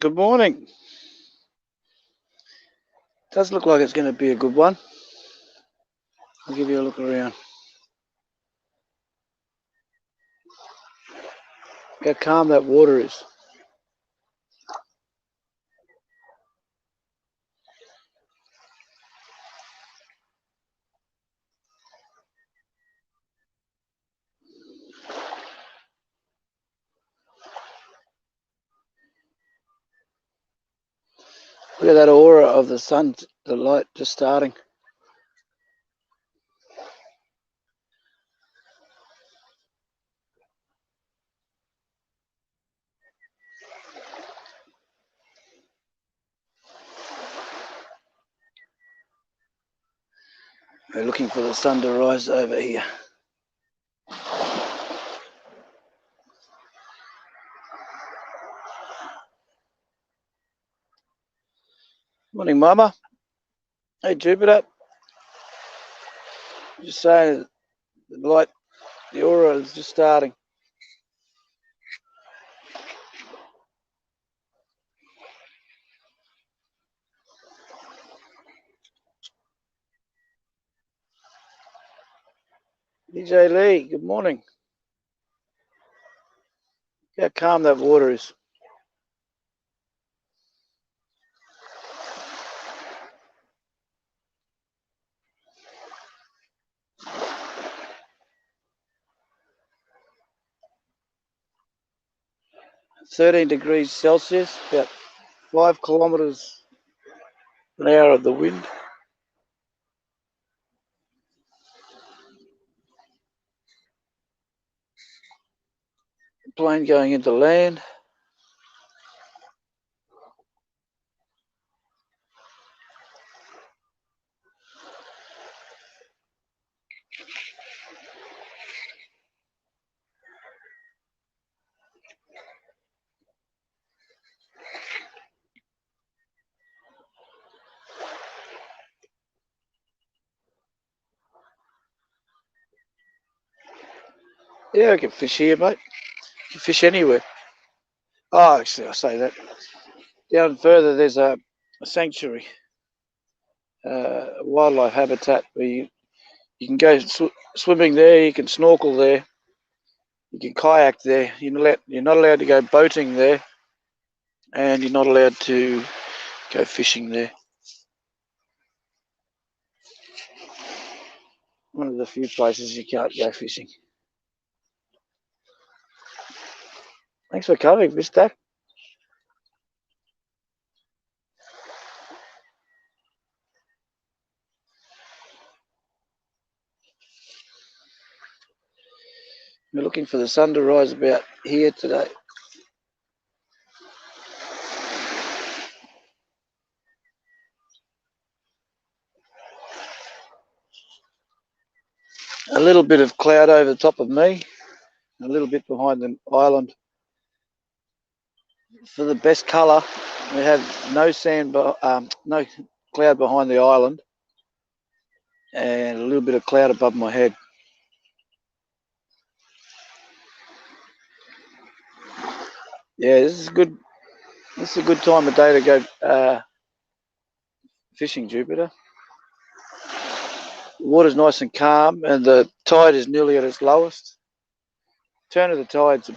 Good morning. Does look like it's going to be a good one. I'll give you a look around. Look how calm that water is. Look at that aura of the sun, the light just starting. We're looking for the sun to rise over here. Morning, Mama. Hey, Jupiter. Just saying, the light, the aura is just starting. DJ Lee, good morning. Look how calm that water is. (13°C), about 5 kilometres an hour of the wind. Plane going into land. Yeah, I can fish here, mate. You can fish anywhere. Oh, actually, I say that. Down further, there's a sanctuary, wildlife habitat where you can go swimming there, you can snorkel there, you can kayak there. You're not allowed to go boating there, and you're not allowed to go fishing there. One of the few places you can't go fishing. Thanks for coming, mister. We're looking for the sun to rise about here today. A little bit of cloud over the top of me, a little bit behind the island. For the best colour, we have no no cloud behind the island, and a little bit of cloud above my head. Yeah, this is good. This is a good time of day to go fishing, Jupiter. The water's nice and calm, and the tide is nearly at its lowest. Turn of the tide's the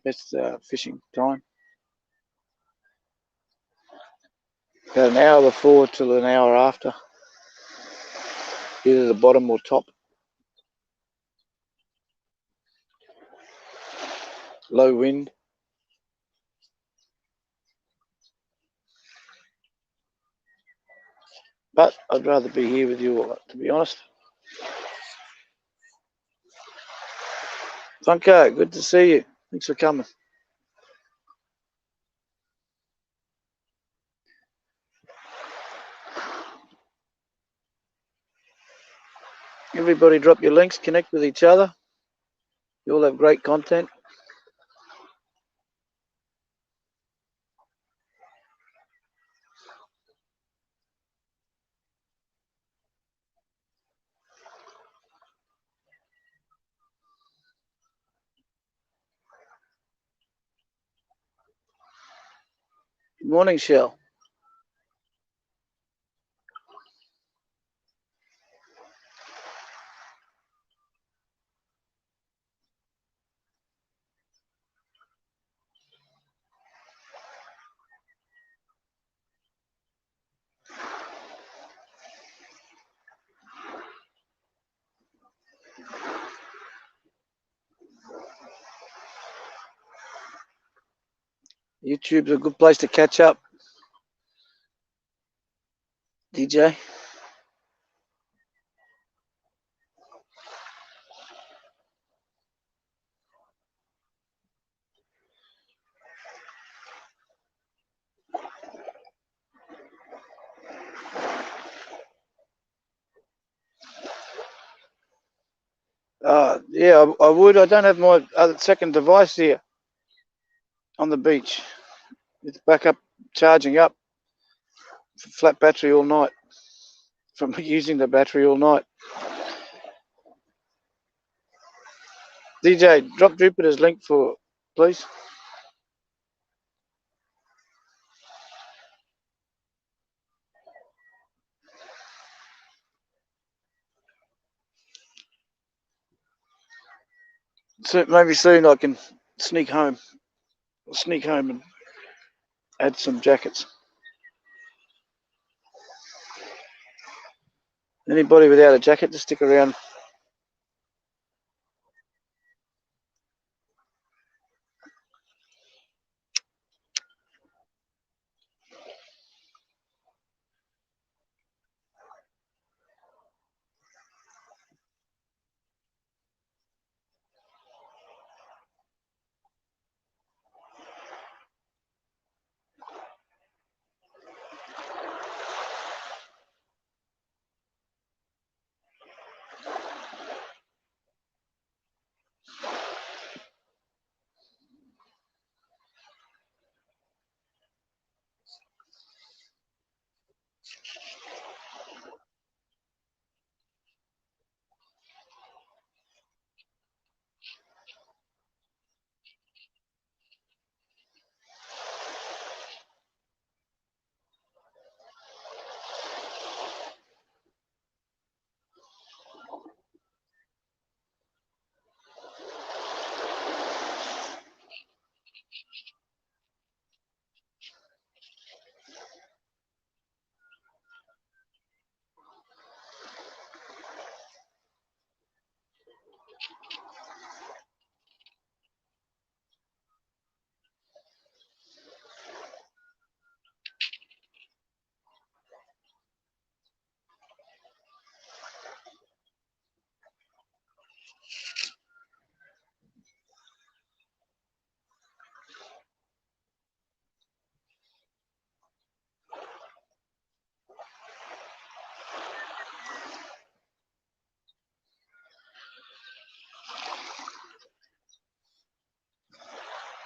best fishing time. About an hour before till an hour after, either the bottom or top. low wind. But I'd rather be here with you all, to be honest. Funko, good to see you. Thanks for coming. Everybody drop your links, connect with each other. You all have great content. Good morning, Shell. YouTube's a good place to catch up. DJ. Yeah, I would. I don't have my other second device here on the beach. It's back up, charging up. Flat battery all night. From using the battery all night. DJ, drop Jupiter's link for, please. So maybe soon I can sneak home and add some jackets. Anybody without a jacket, just stick around.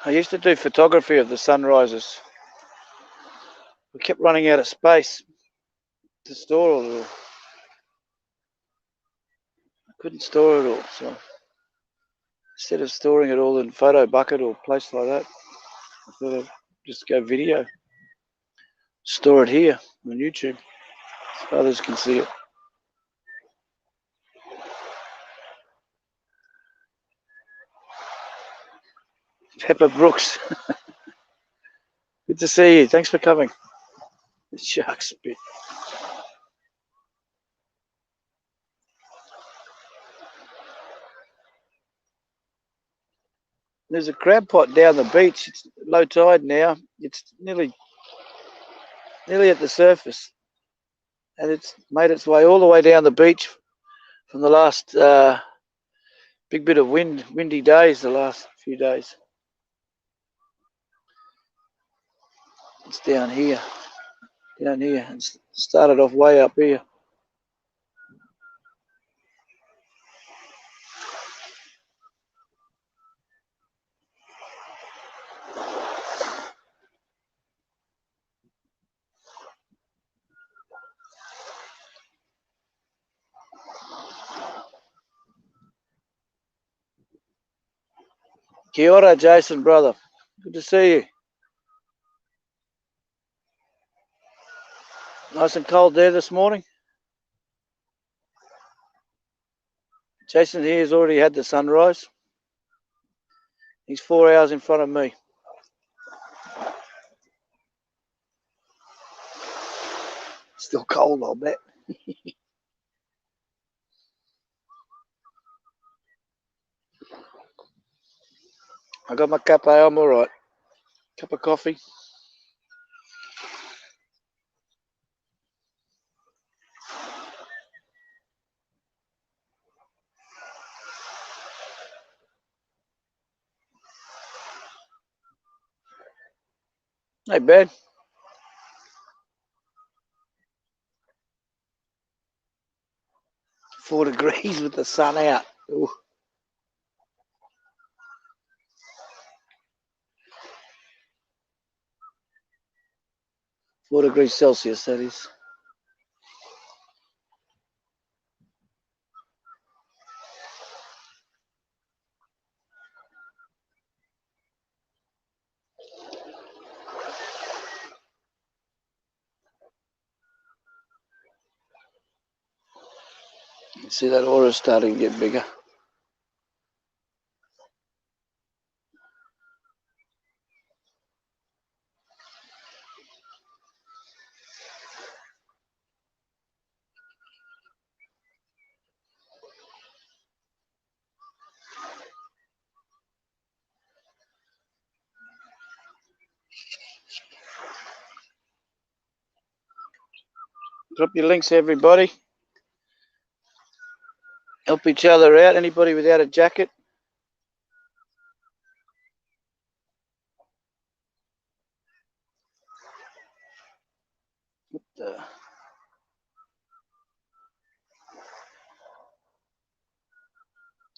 I used to do photography of the sunrises. We kept running out of space to store it all. I couldn't store it all, so instead of storing it all in Photo Bucket or a place like that, I thought I'd just go video. Store it here on YouTube so others can see it. Pepper Brooks. Good to see you. Thanks for coming. The shark spit. There's a crab pot down the beach. It's low tide now. It's nearly at the surface, and it's made its way all the way down the beach from the last big bit of windy days. The last few days. It's down here. It started off way up here. Kia ora, Jason, brother. Good to see you. Nice and cold there this morning. Jason here has already had the sunrise. He's 4 hours in front of me. Still cold, I'll bet. I got my cafe, I'm all right. Cup of coffee. Hey, Ben. 4 degrees with the sun out. Ooh. 4 degrees Celsius, that is. You see that aura starting to get bigger. Drop your links, everybody. Help each other out. Anybody without a jacket?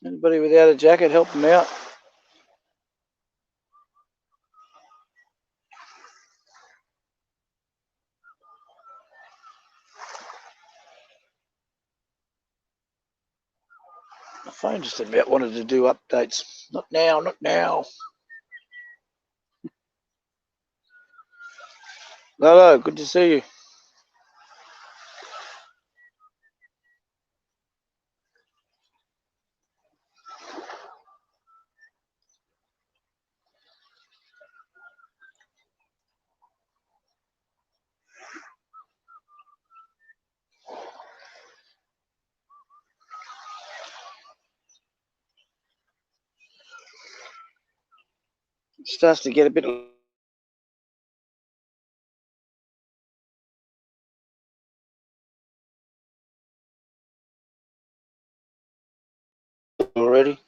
Anybody without a jacket, help them out. My phone just about wanted to do updates. Not now, not now. Hello, good to see you. It starts to get a bit already.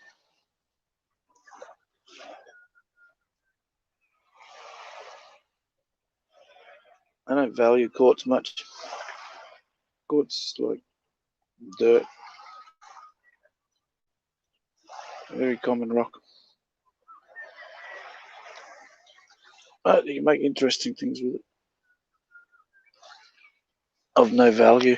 I don't value quartz much. Quartz is like dirt. Very common rock. But you can make interesting things with it. Of no value.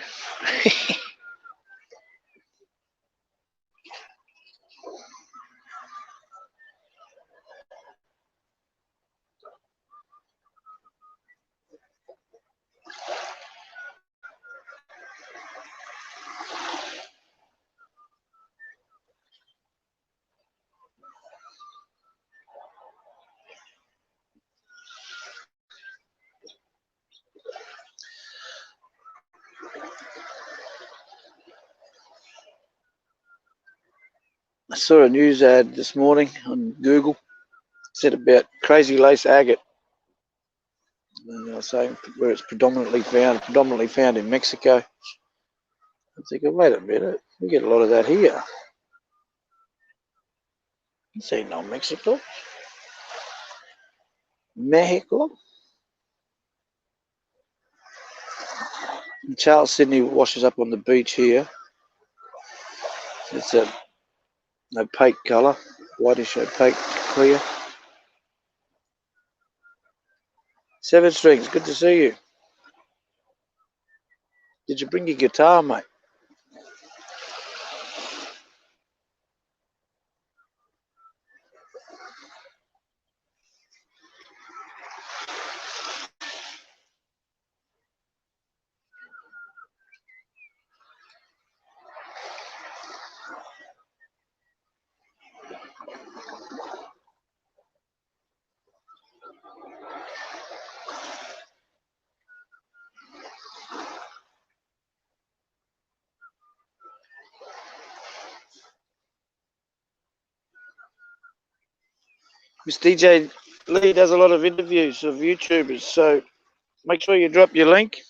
I saw a news ad this morning on Google. said about crazy lace agate. And I was saying where it's predominantly found in Mexico. I'm thinking, wait a minute, we get a lot of that here. This ain't no Mexico. Mexico. And Charles Sydney washes up on the beach here. It's a opaque colour, whitish opaque clear. 7 Strings, good to see you. Did you bring your guitar, mate? Miss DJ Lee does a lot of interviews of YouTubers, so make sure you drop your link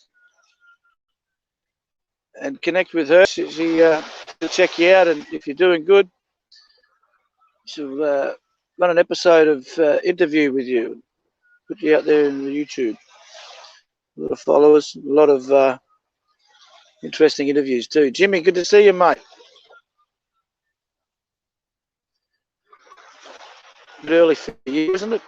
and connect with her. She'll check you out, and if you're doing good, she'll run an episode of interview with you, put you out there in the YouTube. A lot of followers, a lot of interesting interviews too. Jimmy, good to see you, mate. A bit early for you, isn't it?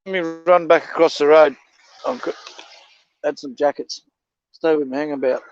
Let me run back across the road. I've had some jackets. Stay with me, hang about.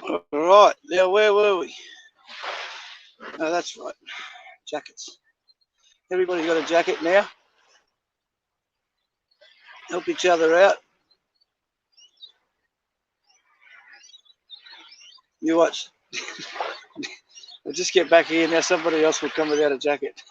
All right, now where were we? Oh, that's right, jackets. Everybody's got a jacket now. Help each other out. You watch. We'll just get back here now. Somebody else will come without a jacket.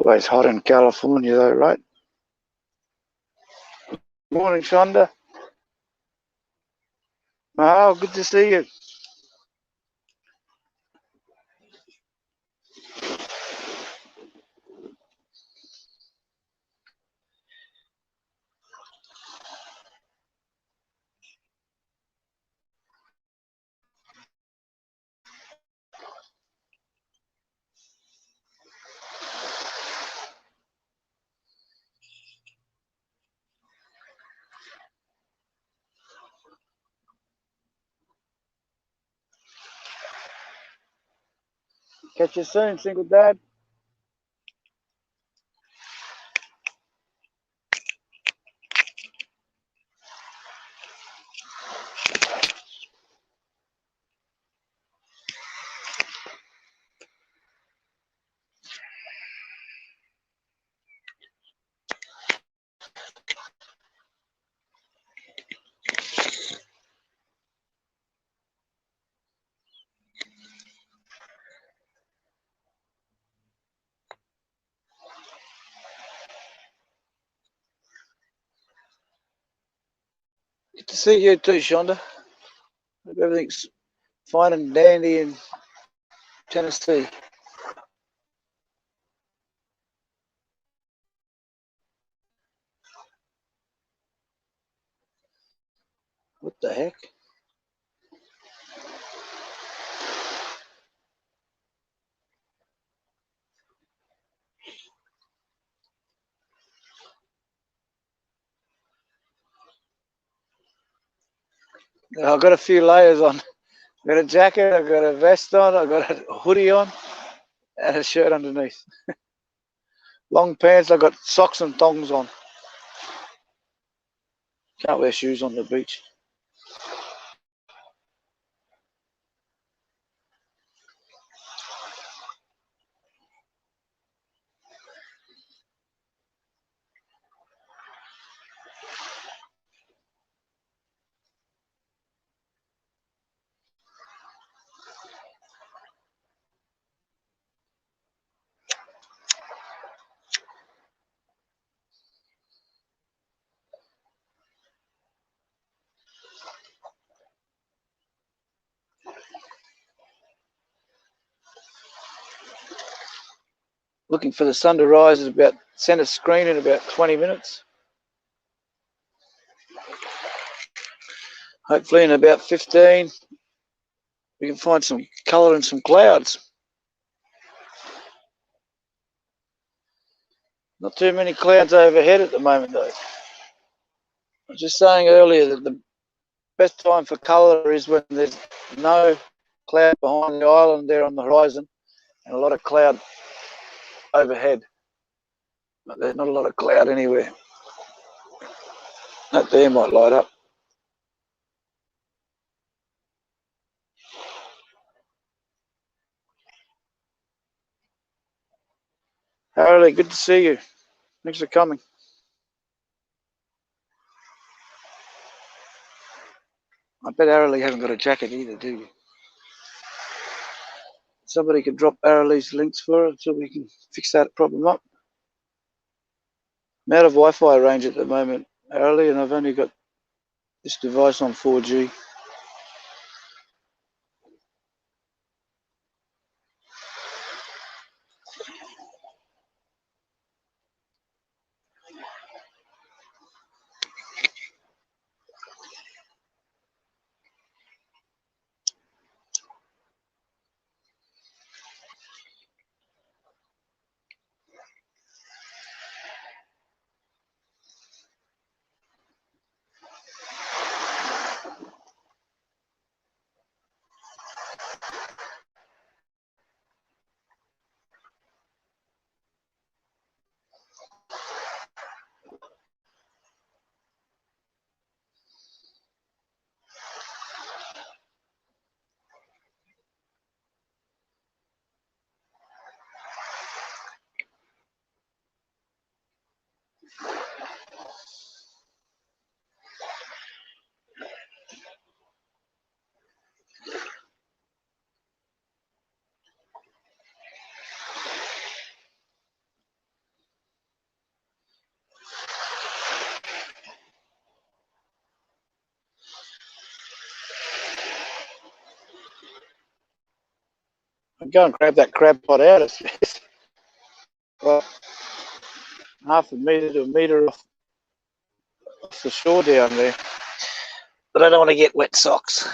Always hot in California though, right? Morning, Shonda. Oh, good to see you. Catch you soon, single dad. Good to see you too, Shonda. Hope everything's fine and dandy in Tennessee. What the heck? I've got a few layers on. I've got a jacket, I've got a vest on, I've got a hoodie on, and a shirt underneath. Long pants, I've got socks and thongs on. Can't wear shoes on the beach. Looking for the sun to rise at about center screen in about 20 minutes. Hopefully in about 15, we can find some colour and some clouds. Not too many clouds overhead at the moment though. I was just saying earlier that the best time for colour is when there's no cloud behind the island there on the horizon and a lot of cloud overhead. But there's not a lot of cloud anywhere. That there might light up. Harley, good to see you. Thanks for coming. I bet Arley hasn't got a jacket either, do you? Somebody could drop Arley's links for it so we can fix that problem up. I'm out of Wi-Fi range at the moment, Arley, and I've only got this device on 4G. I'll go and grab that crab pot out. It's like half a metre to a metre off the shore down there. But I don't want to get wet socks.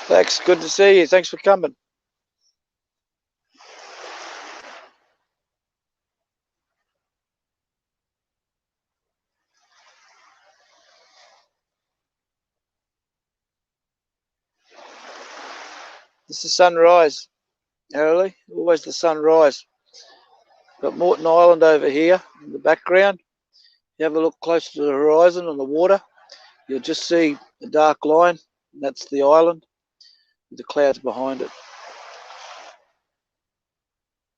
Thanks, good to see you. Thanks for coming. This is sunrise, early, always the sunrise. Got Moreton Island over here in the background. You have a look close to the horizon on the water, you'll just see a dark line. That's the island with the clouds behind it.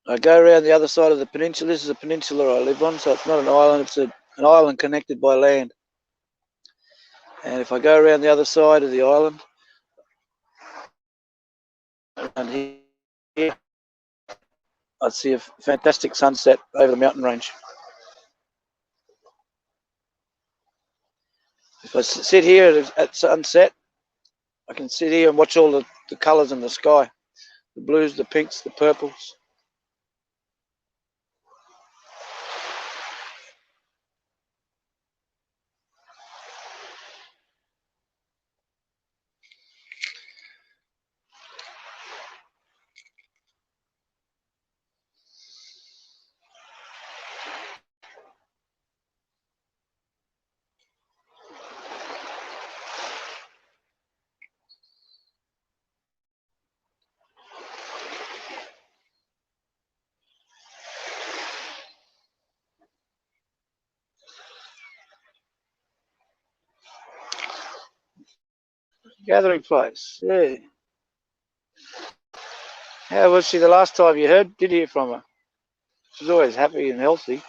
I go around the other side of the peninsula. This is a peninsula I live on, so it's not an island, it's an island connected by land. And if I go around the other side of the island, around here, I'd see a fantastic sunset over the mountain range. If I sit here at sunset, I can sit here and watch all the colours in the sky. The blues, the pinks, the purples. Gathering place, yeah. How was she the last time you did hear from her? She's always happy and healthy.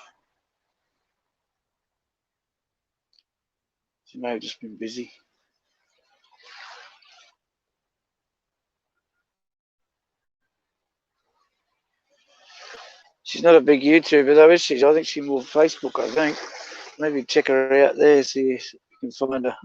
She may have just been busy. She's not a big YouTuber though, is she? I think she's more Facebook, I think. Maybe check her out there, see if you can find her.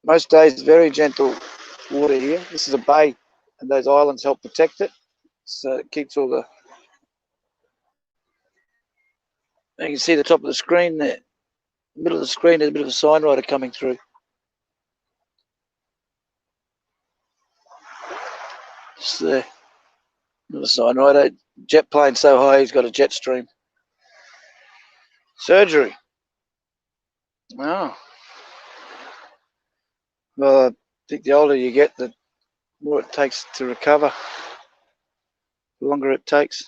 Most days, very gentle water here. This is a bay, and those islands help protect it. So it keeps all the... You can see the top of the screen there. The middle of the screen, there's a bit of a sign rider coming through. Just there. Not a sign rider. Jet plane so high, he's got a jet stream. Surgery. Oh. Well, I think the older you get, the more it takes to recover. The longer it takes.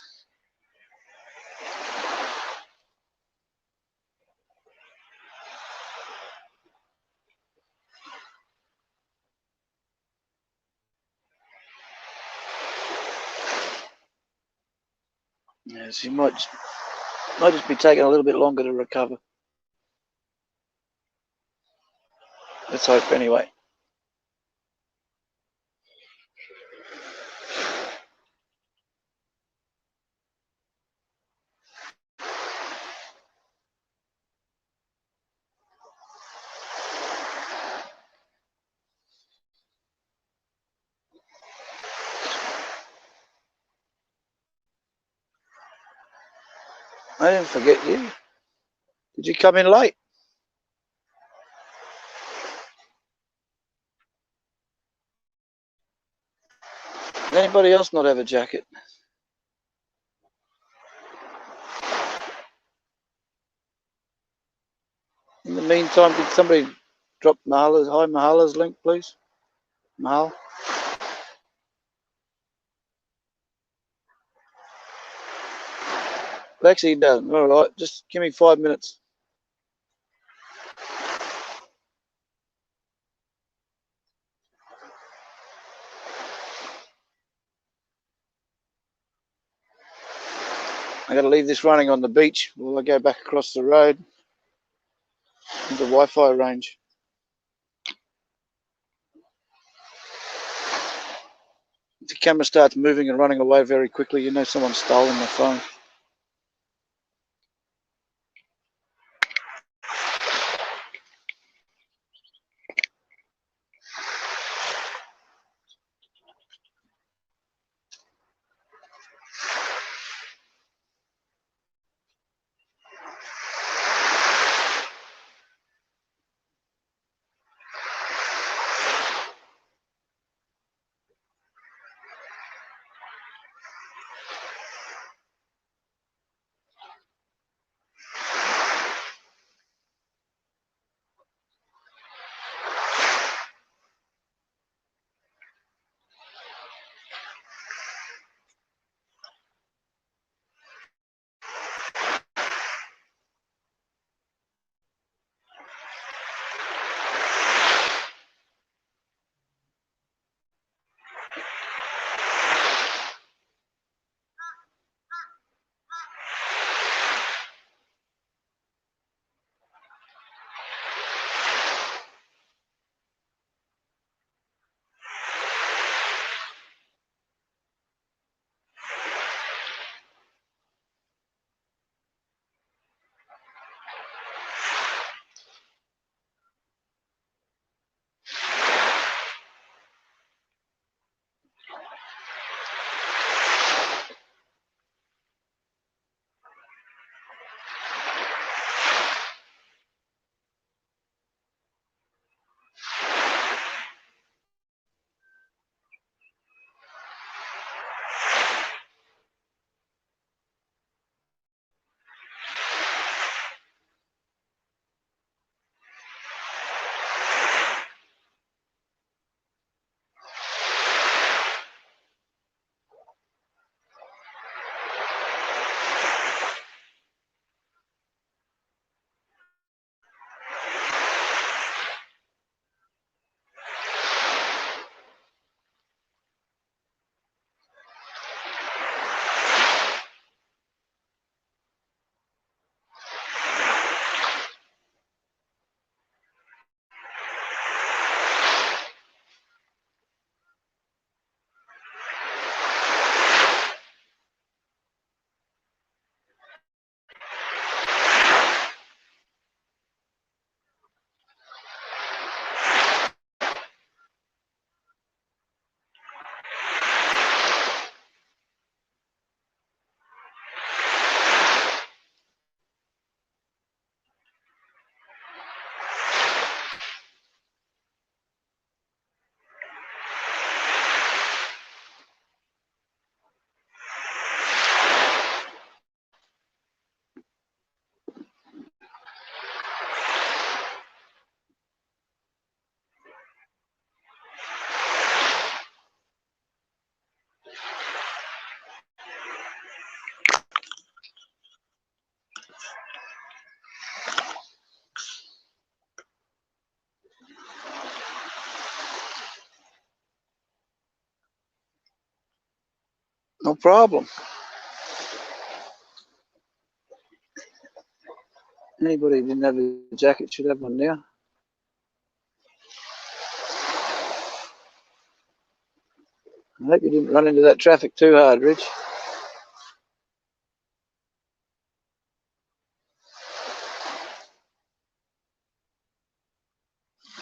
Yes, you might just be taking a little bit longer to recover. Let's hope anyway. I didn't forget you. Did you come in late? Anybody else not have a jacket? In the meantime, could somebody drop Mahala's link, please? Mahal. Actually, no. All right, just give me 5 minutes. I got to leave this running on the beach while I go back across the road into Wi-Fi range. If the camera starts moving and running away very quickly, you know someone's stolen my phone. No problem. Anybody who didn't have a jacket should have one now. I hope you didn't run into that traffic too hard, Rich.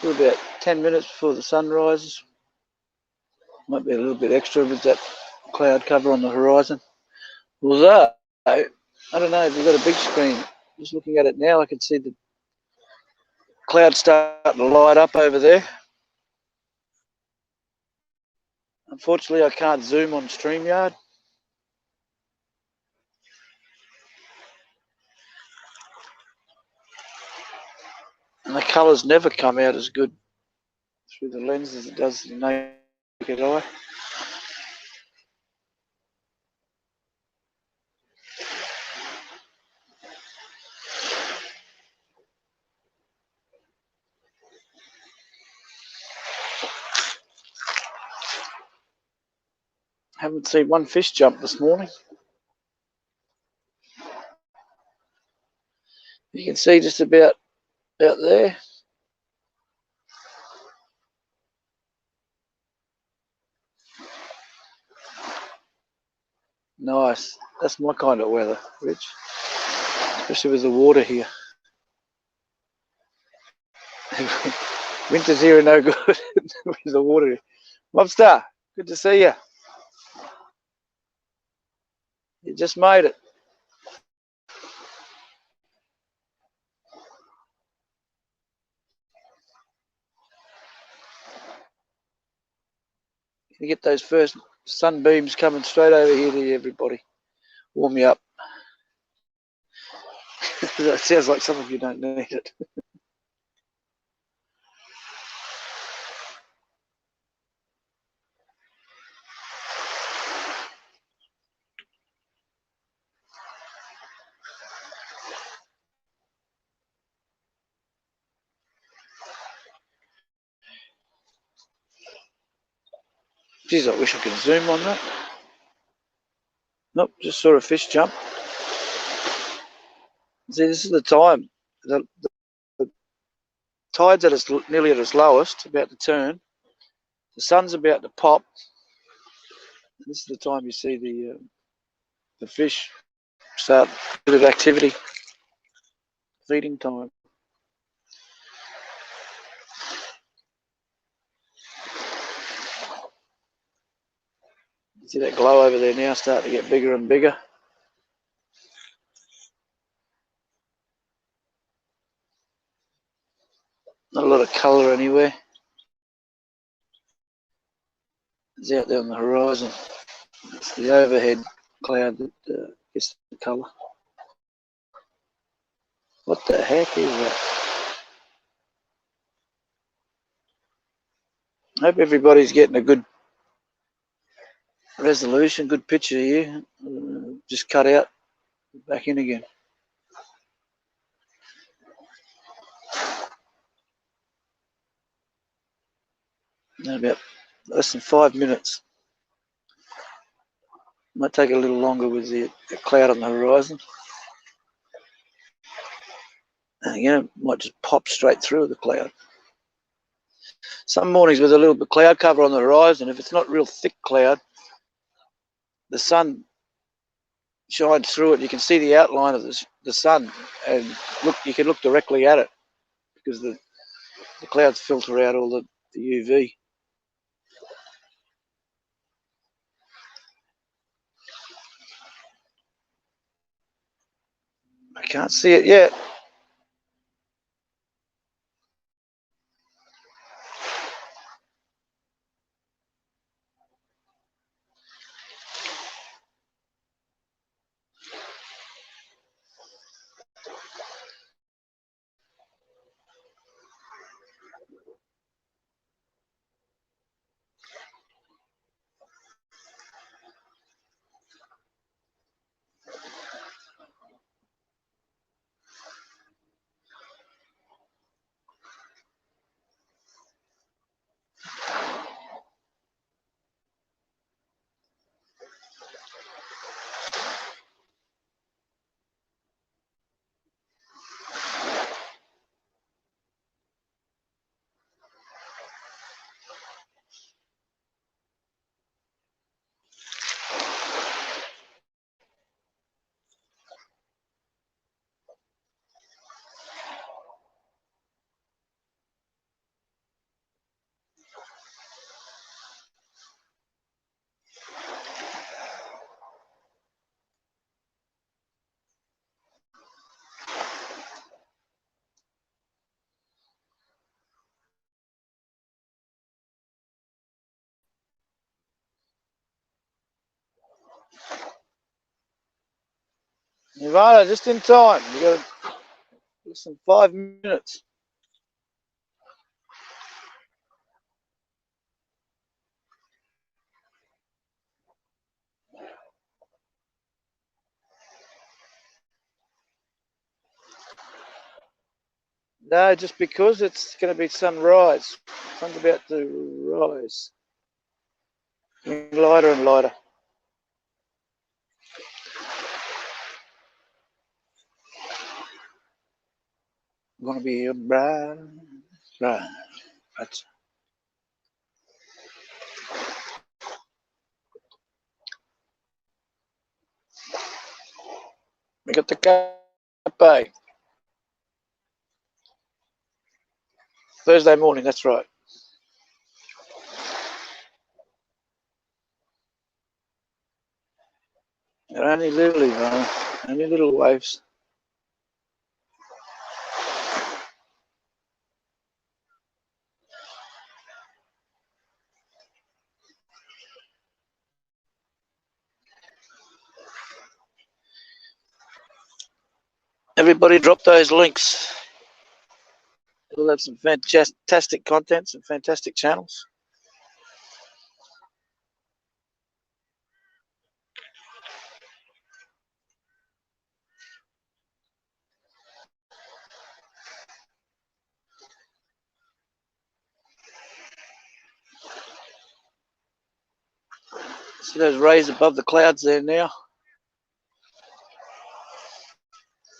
We're about 10 minutes before the sun rises. Might be a little bit extra with that cloud cover on the horizon. Although, I don't know if you've got a big screen. Just looking at it now, I can see the clouds starting to light up over there. Unfortunately, I can't zoom on StreamYard. And the colours never come out as good through the lens as it does the naked eye. Haven't seen one fish jump this morning. You can see just about out there. Nice. That's my kind of weather, Rich. Especially with the water here. Winter's here and no good with the water. Mobster, good to see you. You just made it. You get those first sunbeams coming straight over here to you, everybody. Warm you up. That sounds like some of you don't need it. Geez, I wish I could zoom on that. Nope, just saw a fish jump. See, this is the time. The tide's at its, nearly at its lowest, about to turn. The sun's about to pop. This is the time you see the fish start a bit of activity. Feeding time. See that glow over there now starting to get bigger and bigger. Not a lot of colour anywhere. It's out there on the horizon. It's the overhead cloud that gets the colour. What the heck is that? I hope everybody's getting a good resolution, good picture here. Just cut out, back in again. In about less than 5 minutes. Might take a little longer with the cloud on the horizon. And again, it might just pop straight through the cloud. Some mornings with a little bit of cloud cover on the horizon, if it's not real thick cloud, the sun shines through it. You can see the outline of the sun, and look, you can look directly at it because the clouds filter out all the UV. I can't see it yet. Nirvana, just in time. You got less than 5 minutes. No, just because it's going to be sunrise. Sun's about to rise. Getting lighter and lighter. Gonna be a bright, bright. That's we got the cafe Thursday morning. That's right. They're only little, only little waves. Everybody drop those links. We'll have some fantastic content, some fantastic channels. See those rays above the clouds there now?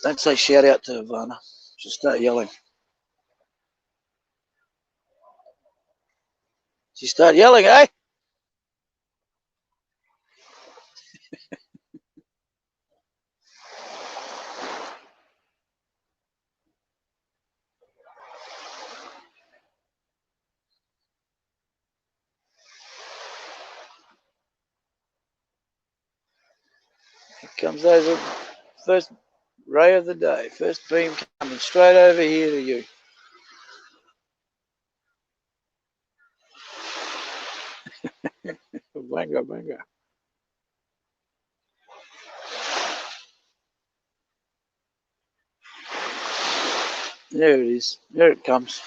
Don't say shout out to Ivana. She'll start yelling. She start yelling, eh? Here comes those first ray of the day. First beam coming straight over here to you. Banga, banga. There it is. There it comes.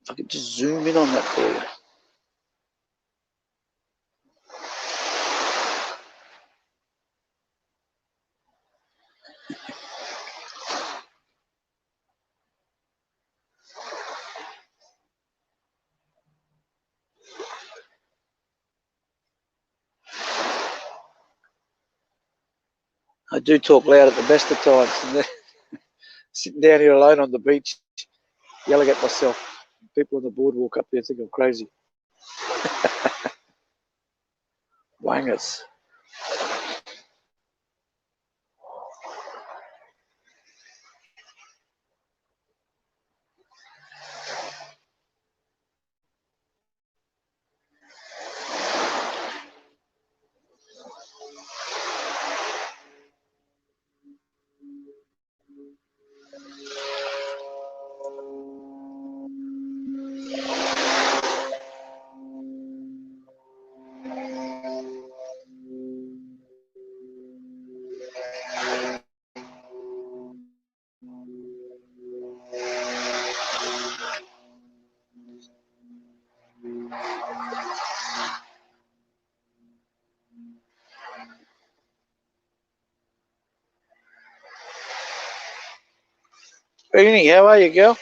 If I could just zoom in on that for you. I do talk loud at the best of times. And sitting down here alone on the beach, yelling at myself. People on the boardwalk up there think I'm crazy. Wangers. Beanie, how are you, girl?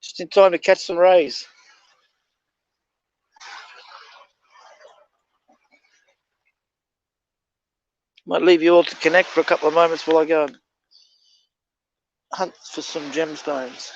Just in time to catch some rays. Might leave you all to connect for a couple of moments while I go and hunt for some gemstones.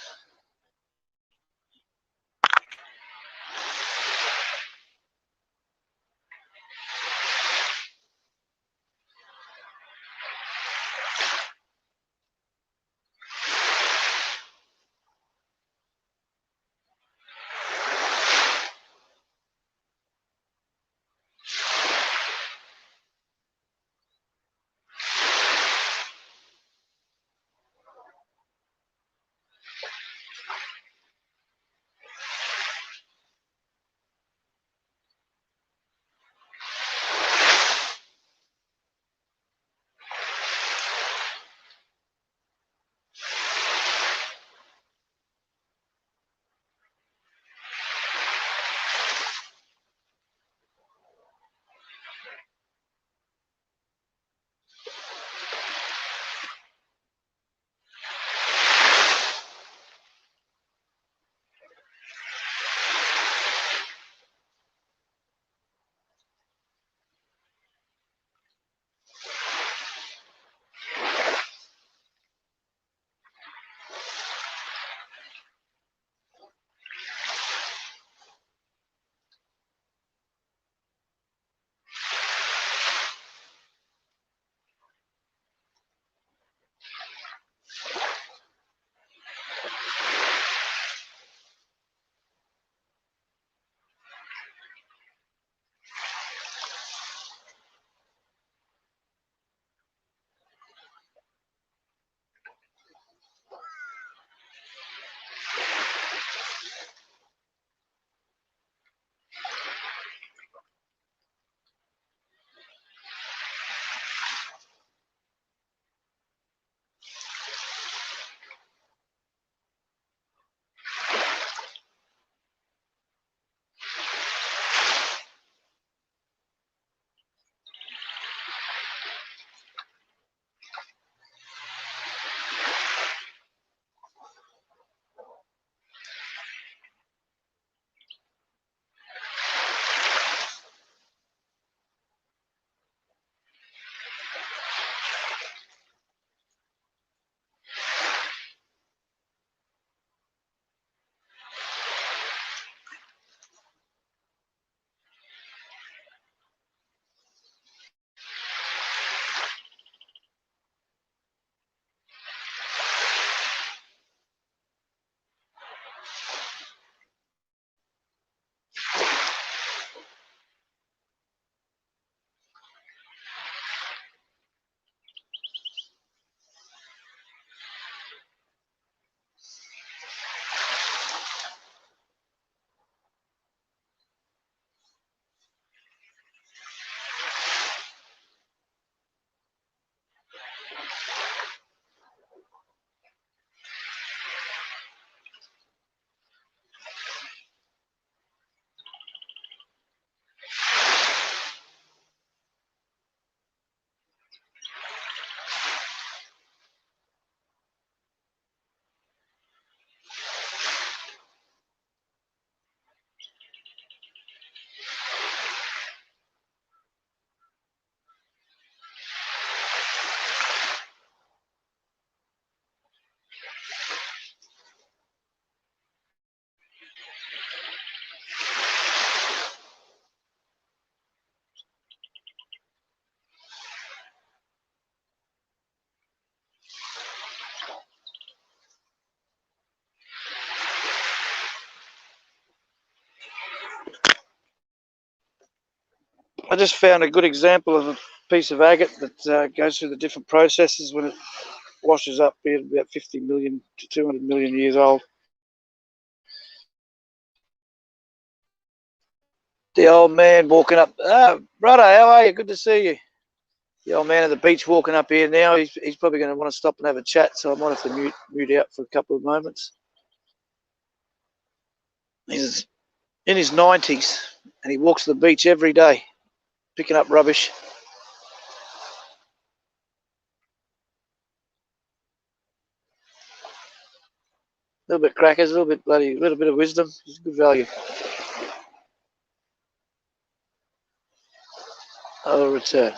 I just found a good example of a piece of agate that goes through the different processes when it washes up, being about 50 million to 200 million years old. The old man walking up, brother, how are you? Good to see you. The old man at the beach walking up here now. He's probably going to want to stop and have a chat, so I might have to mute out for a couple of moments. He's in his 90s and he walks the beach every day, picking up rubbish. A little bit crackers, a little bit of wisdom. It's good value. I'll return.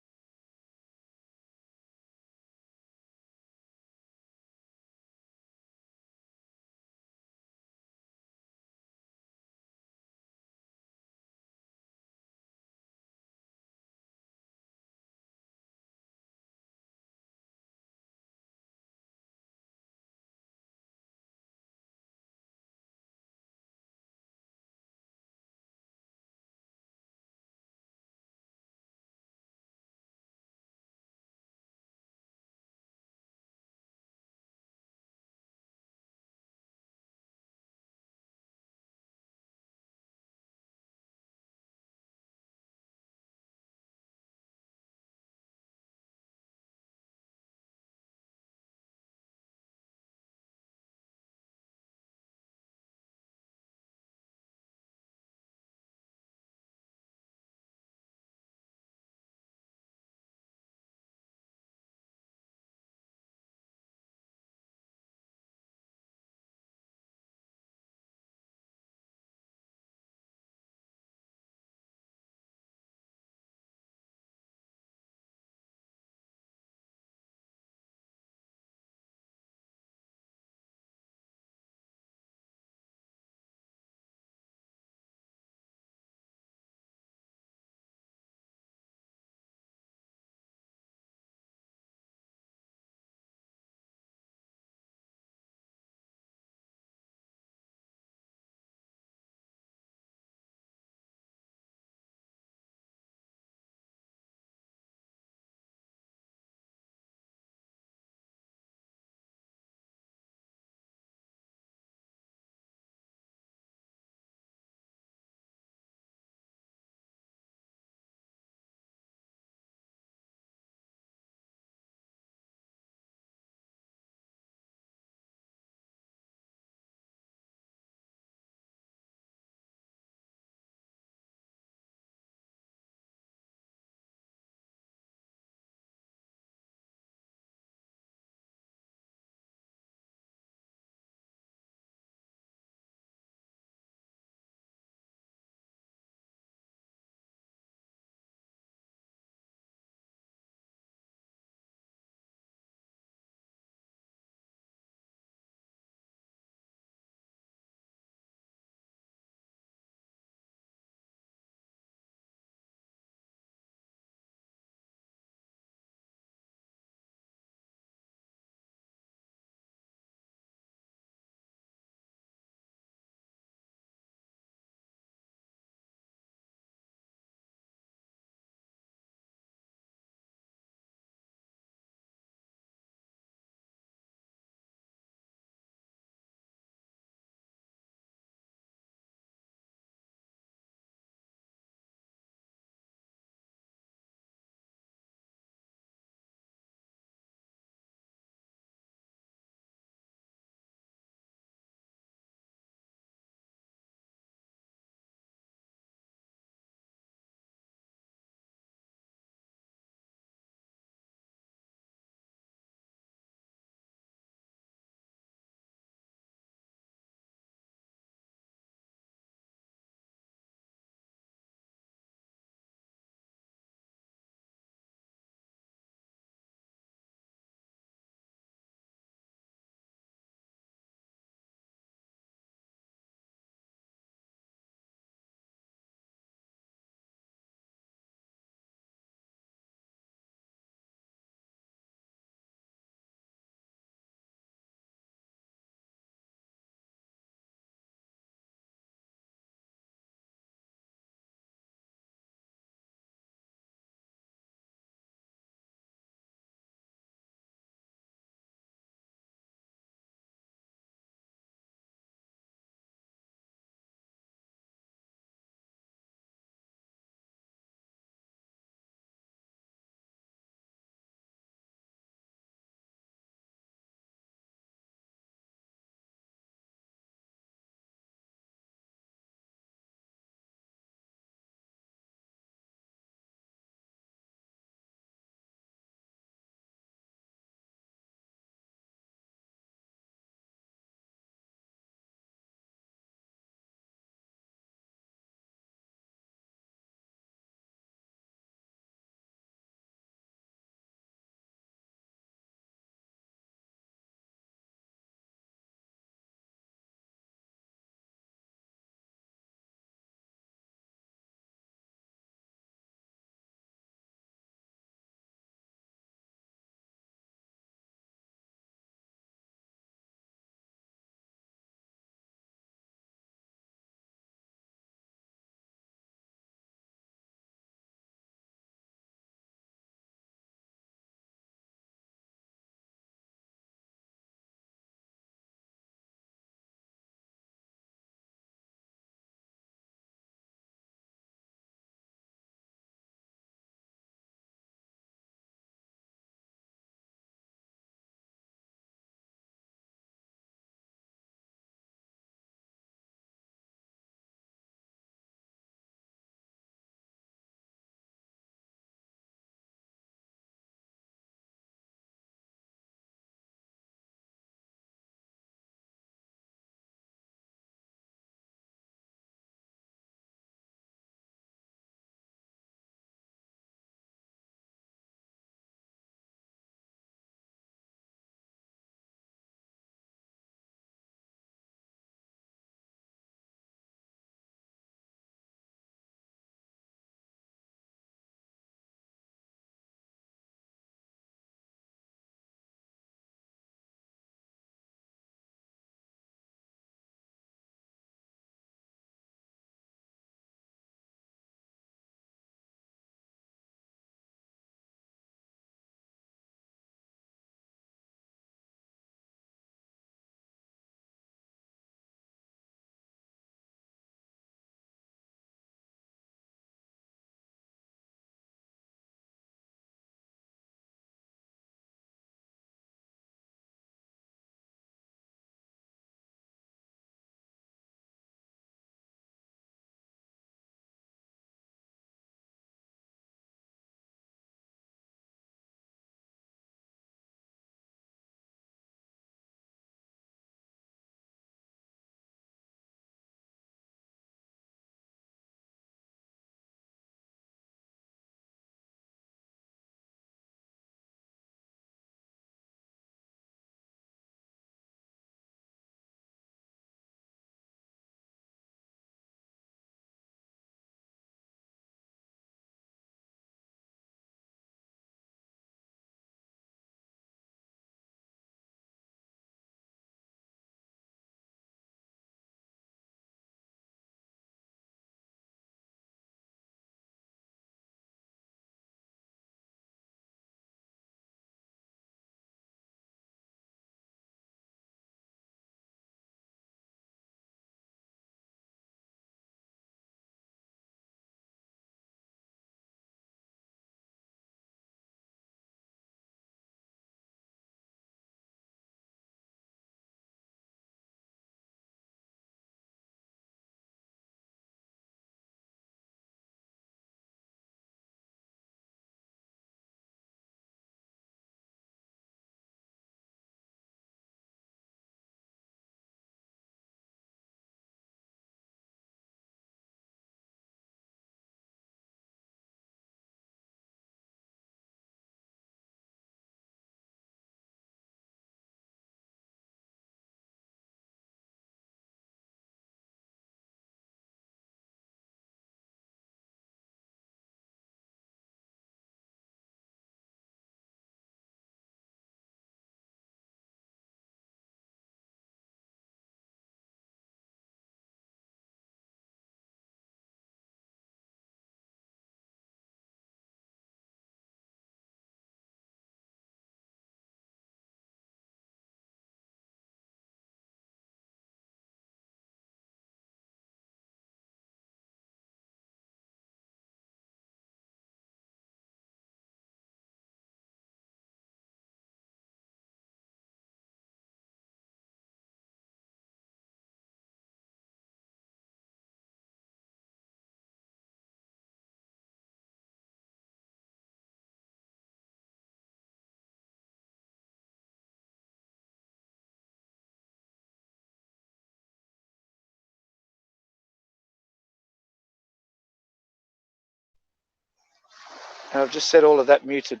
And I've just set all of that muted.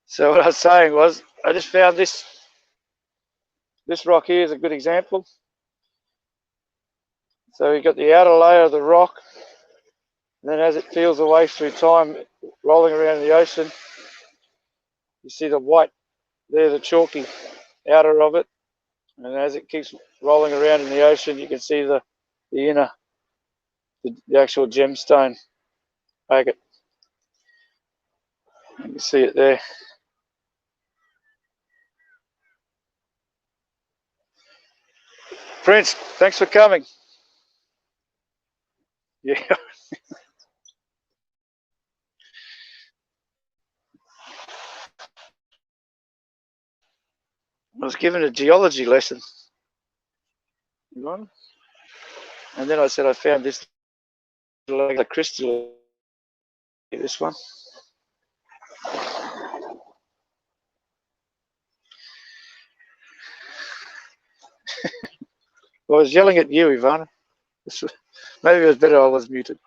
So what I was saying was, I just found this rock here is a good example. So you've got the outer layer of the rock, and then as it peels away through time, rolling around the ocean, you see the white there, the chalky outer of it, and as it keeps rolling around in the ocean, you can see the inner, the actual gemstone agate. You can see it there. Prince, thanks for coming. Yeah. I was given a geology lesson. And then I said I found this little crystal. This one. I was yelling at you, Ivana. Maybe it was better I was muted.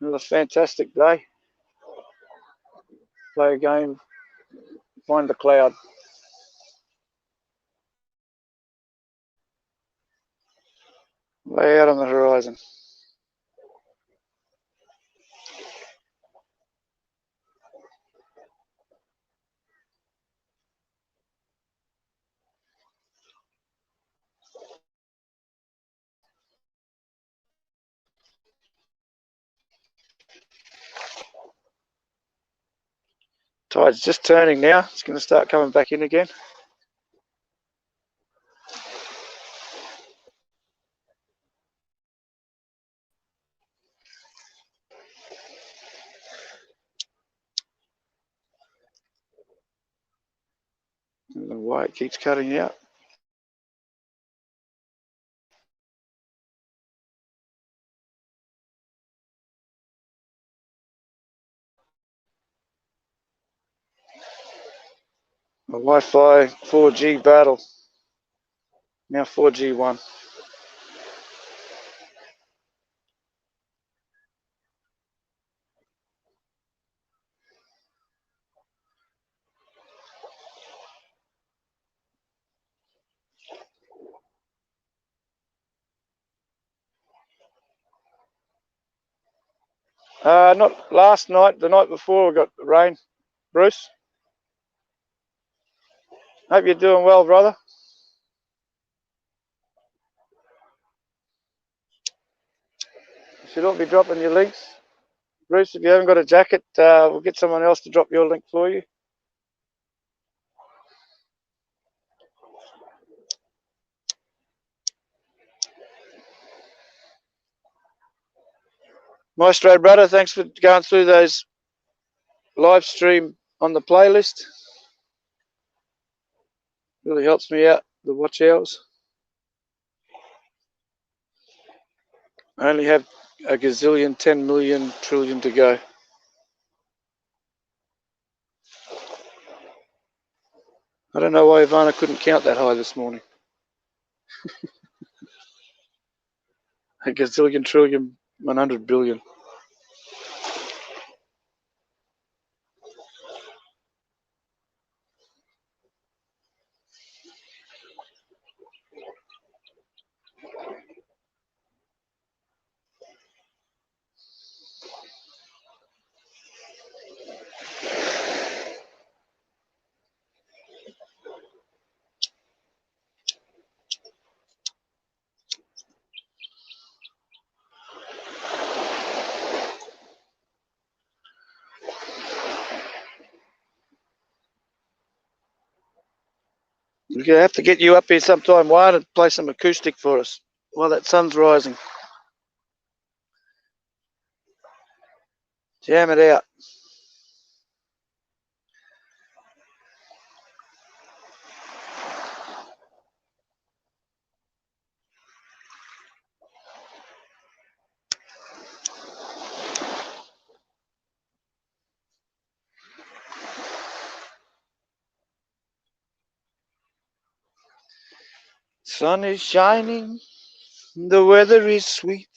Another fantastic day. Play a game, find the cloud. Way out on the horizon. Tide's just turning now. It's going to start coming back in again. I don't know why it keeps cutting out. A Wi-Fi 4G battle. Now 4G 1. Not last night, the night before we got rain. Bruce, hope you're doing well, brother. You should all be dropping your links. Bruce, if you haven't got a jacket, we'll get someone else to drop your link for you. Maestro, brother, thanks for going through those live stream on the playlist. Really helps me out, the watch hours. I only have a gazillion, 10 million, trillion to go. I don't know why Ivana couldn't count that high this morning. A gazillion, trillion, 100 billion. We're going to have to get you up here sometime, Wyatt, and play some acoustic for us while that sun's rising. Jam it out. Sun is shining, the weather is sweet.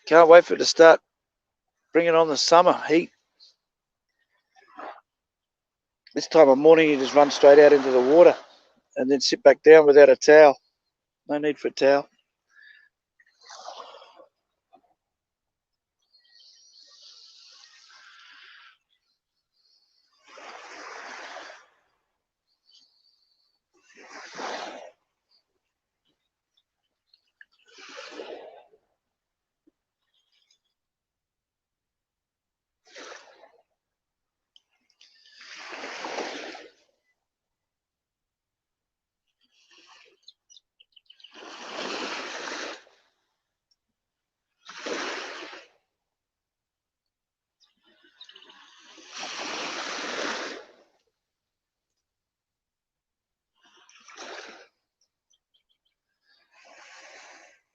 Can't wait for it to start bringing on the summer heat. This time of morning you just run straight out into the water and then sit back down without a towel. No need for a towel.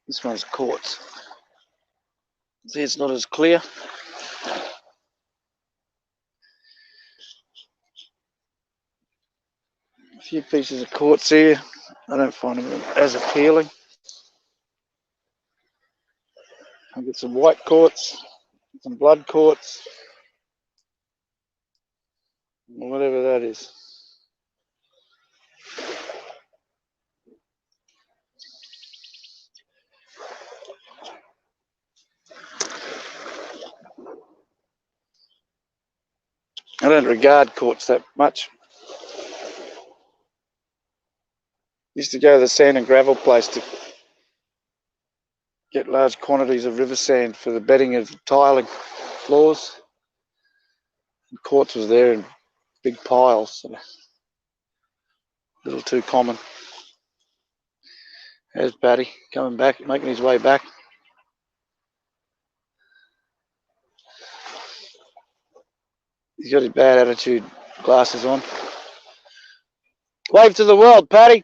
This one's quartz. See, it's not as clear. A few pieces of quartz here. I don't find them as appealing. I'll get some white quartz, some blood quartz, whatever that is. I don't regard quartz that much. Used to go to the sand and gravel place to get large quantities of river sand for the bedding of tiling floors. And quartz was there in big piles, so a little too common. There's Paddy coming back, making his way back. He's got his bad attitude glasses on. Wave to the world, Paddy.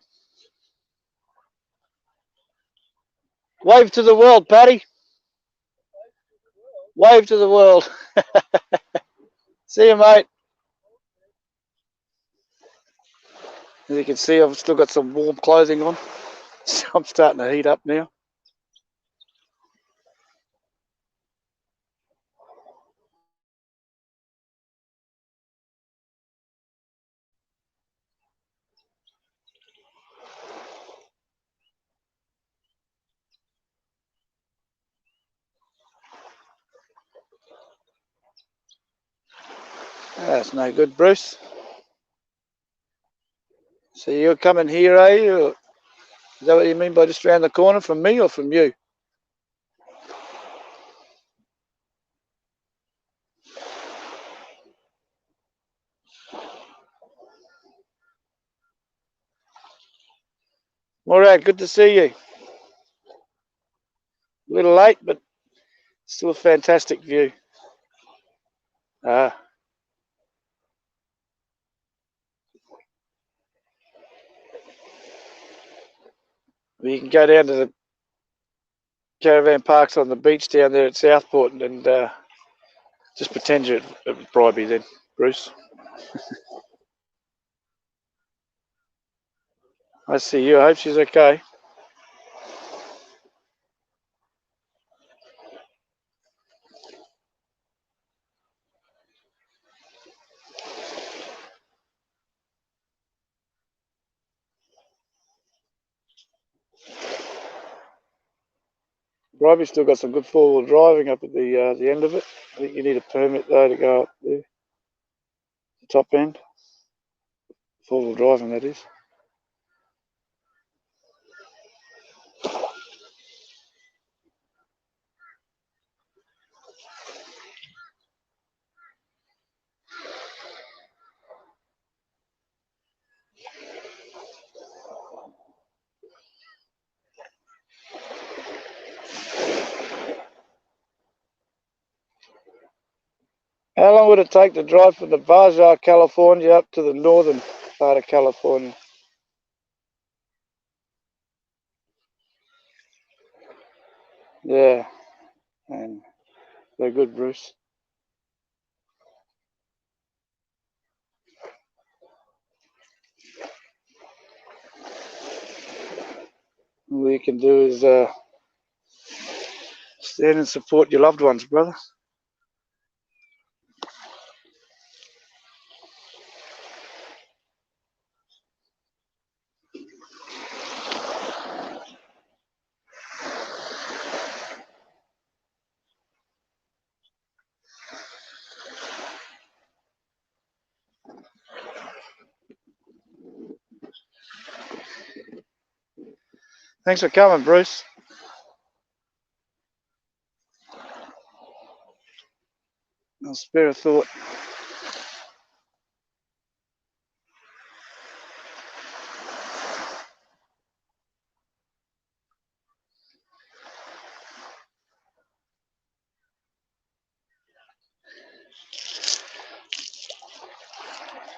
Wave to the world, Paddy. Wave to the world. See you, mate. As you can see, I've still got some warm clothing on. So I'm starting to heat up now. That's no good, Bruce. So you're coming here, are you? Or is that what you mean by just around the corner from me or from you? All right, good to see you. A little late, but still a fantastic view. You can go down to the caravan parks on the beach down there at Southport and just pretend you're at Bribey then, Bruce. I see you. I hope she's okay. Bribey's still got some good four-wheel driving up at the end of it. I think you need a permit though to go up there, the top end. Four-wheel driving, that is. How long would it take to drive from the Baja, California up to the northern part of California? Yeah, and they're good, Bruce. All you can do is stand and support your loved ones, brother. Thanks for coming, Bruce. I'll spare a thought.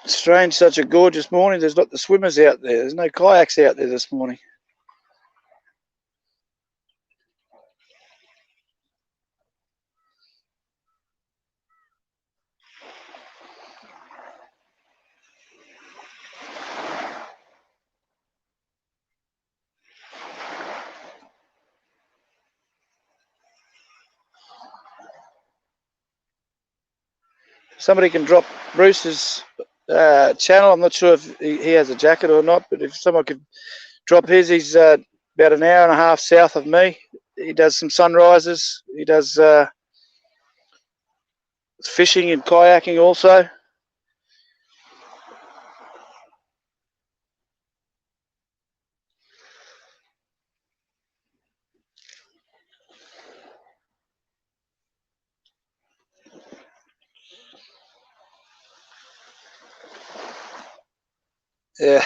Strange, such a gorgeous morning. There's not the swimmers out there. There's no kayaks out there this morning. Somebody can drop Bruce's channel. I'm not sure if he has a jacket or not, but if someone could drop his, he's about an hour and a half south of me. He does some sunrises. He does fishing and kayaking also. Yeah,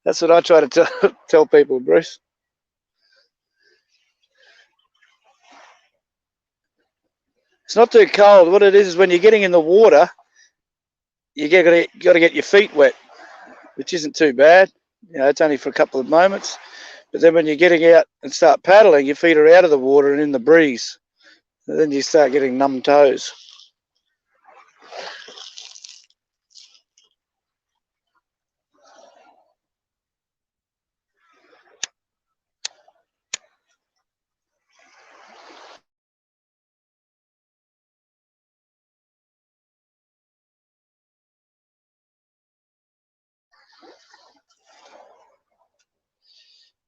that's what I try to tell people, Bruce. It's not too cold. What it is when you're getting in the water, you got to get your feet wet, which isn't too bad. You know, it's only for a couple of moments. But then when you're getting out and start paddling, your feet are out of the water and in the breeze. And then you start getting numb toes.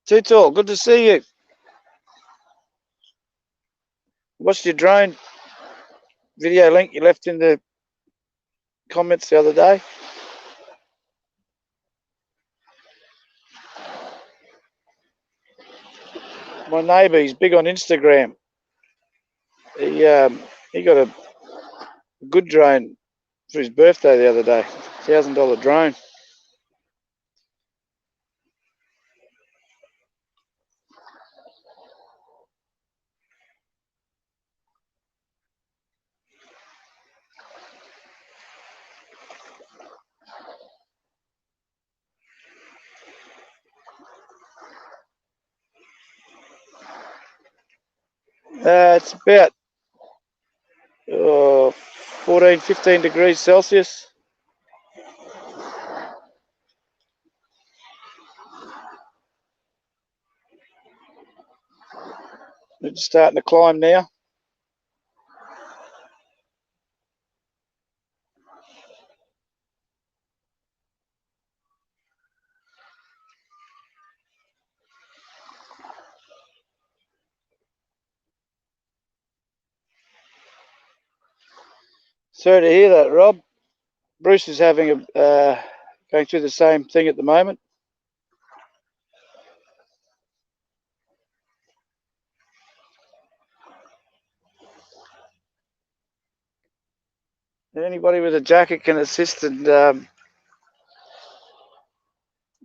Too tall. Good to see you. What's your drone video link you left in the comments the other day? My neighbour, he's big on Instagram. He got a good drone for his birthday the other day. $1,000 drone. It's about 14, 15 degrees Celsius. It's starting to climb now. Sorry to hear that, Rob. Bruce is having going through the same thing at the moment. Anybody with a jacket can assist and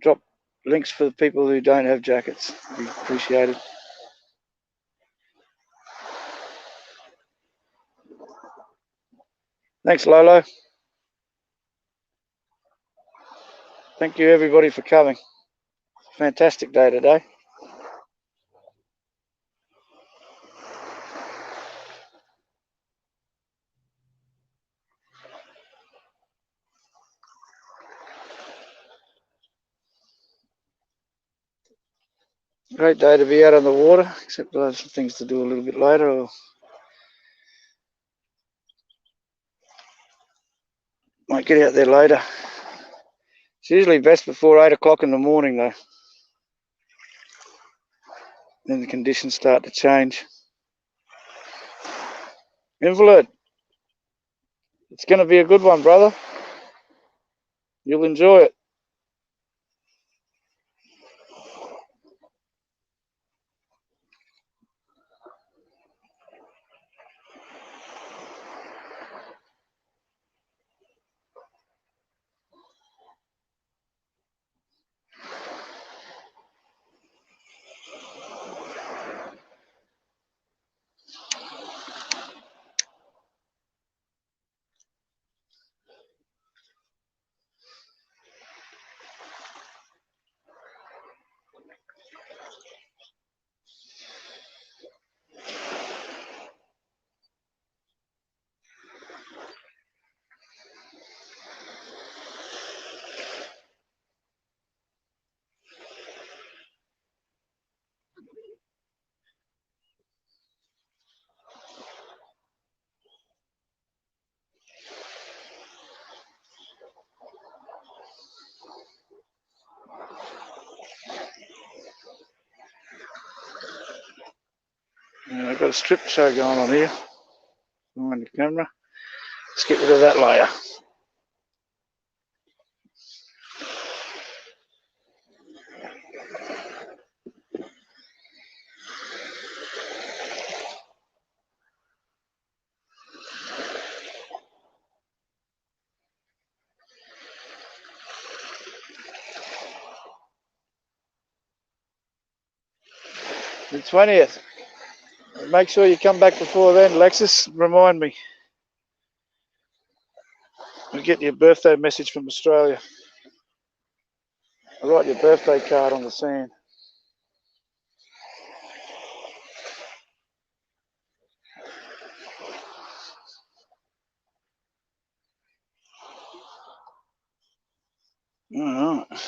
drop links for the people who don't have jackets. Be appreciated. Thanks, Lolo. Thank you, everybody, for coming. Fantastic day today. Great day to be out on the water, except I have some things to do a little bit later. Or might get out there later. It's usually best before 8 o'clock in the morning though. Then the conditions start to change. Invalid, it's going to be a good one, brother. You'll enjoy it. Yeah, I've got a strip show going on here. On the camera. Let's get rid of that layer. The 20th. Make sure you come back before then, Lexus. Remind me. I'll get your birthday message from Australia. I'll write your birthday card on the sand. All right.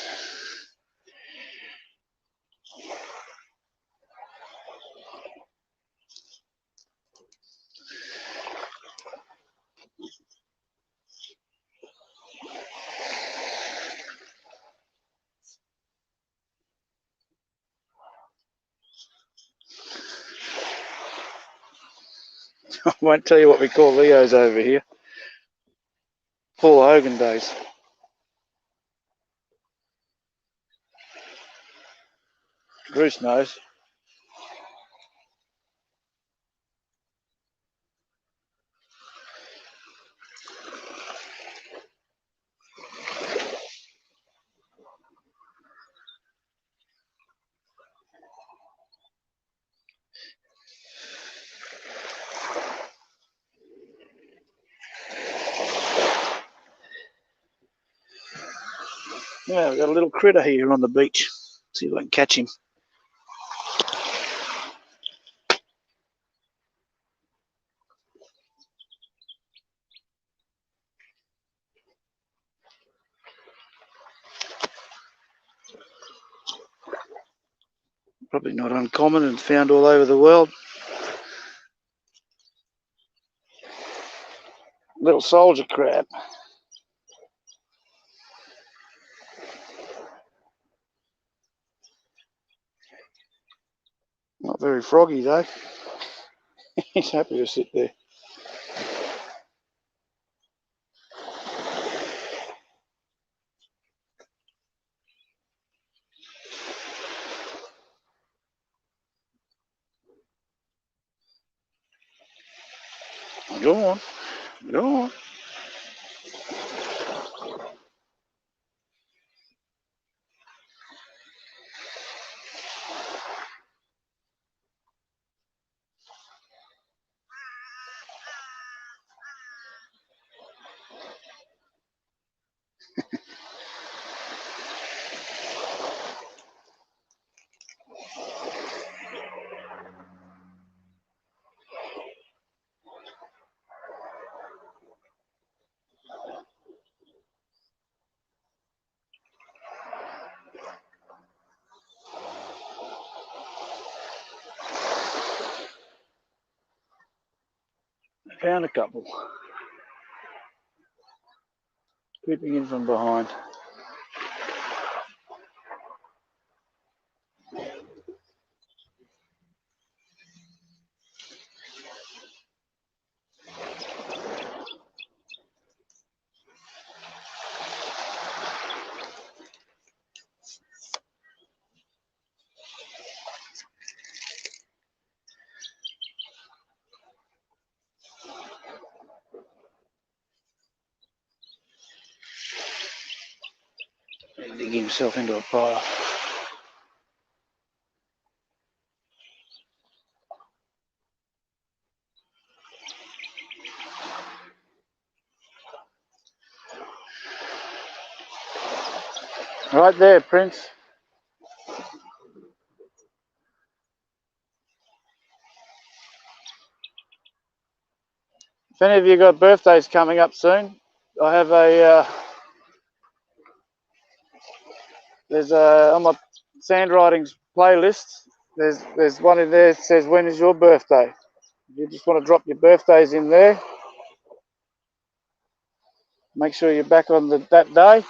I won't tell you what we call Leos over here. Paul Hogan days. Bruce knows. Yeah, we've got a little critter here on the beach. See if I can catch him. Probably not uncommon and found all over the world. Little soldier crab. Not very froggy though. He's happy to sit there. Go on. Go on. Found a couple. Creeping in from behind. Dig himself into a pile. Right there, Prince. If any of you got birthdays coming up soon, I have there's on my sand writings playlist, there's one in there that says when is your birthday. If you just want to drop your birthdays in there, make sure you're back on that day.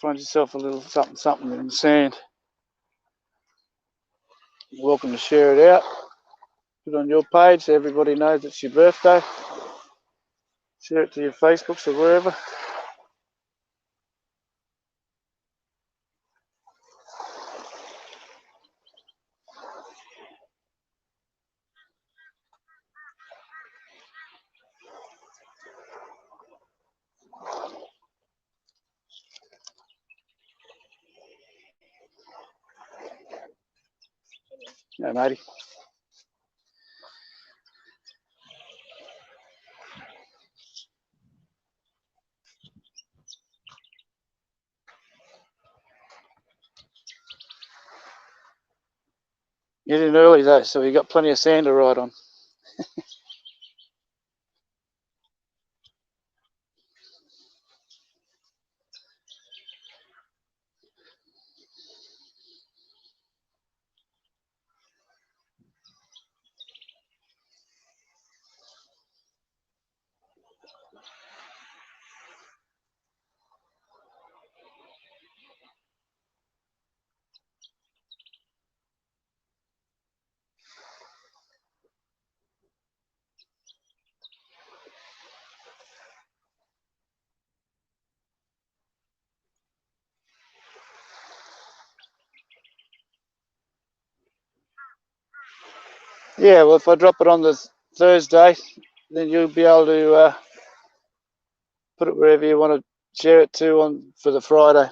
Find yourself a little something in the sand. You're welcome to share it out. Put it on your page so everybody knows it's your birthday. Share it to your Facebooks or wherever. Yeah, matey. Get in early though, so you got plenty of sand to ride on. Yeah, well, if I drop it on the Thursday, then you'll be able to put it wherever you want to share it to for the Friday.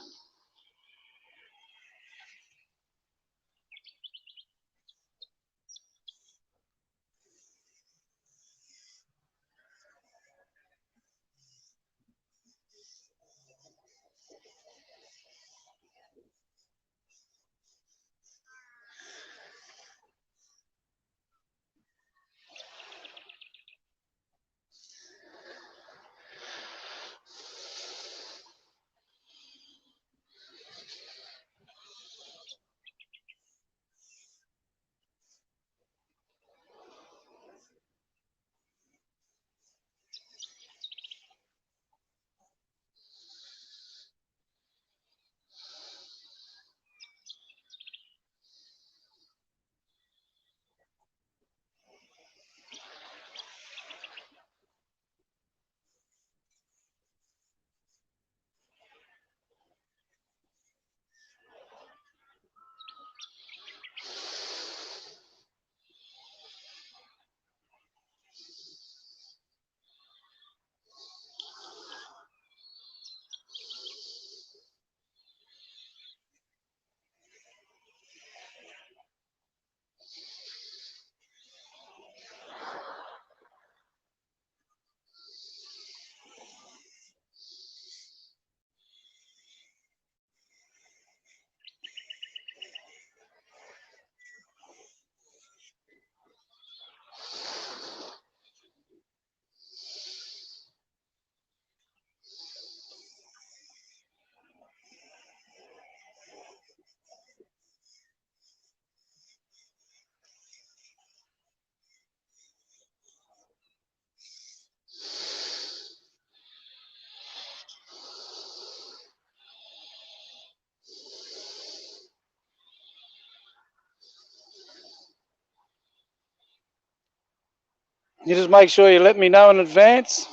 You just make sure you let me know in advance.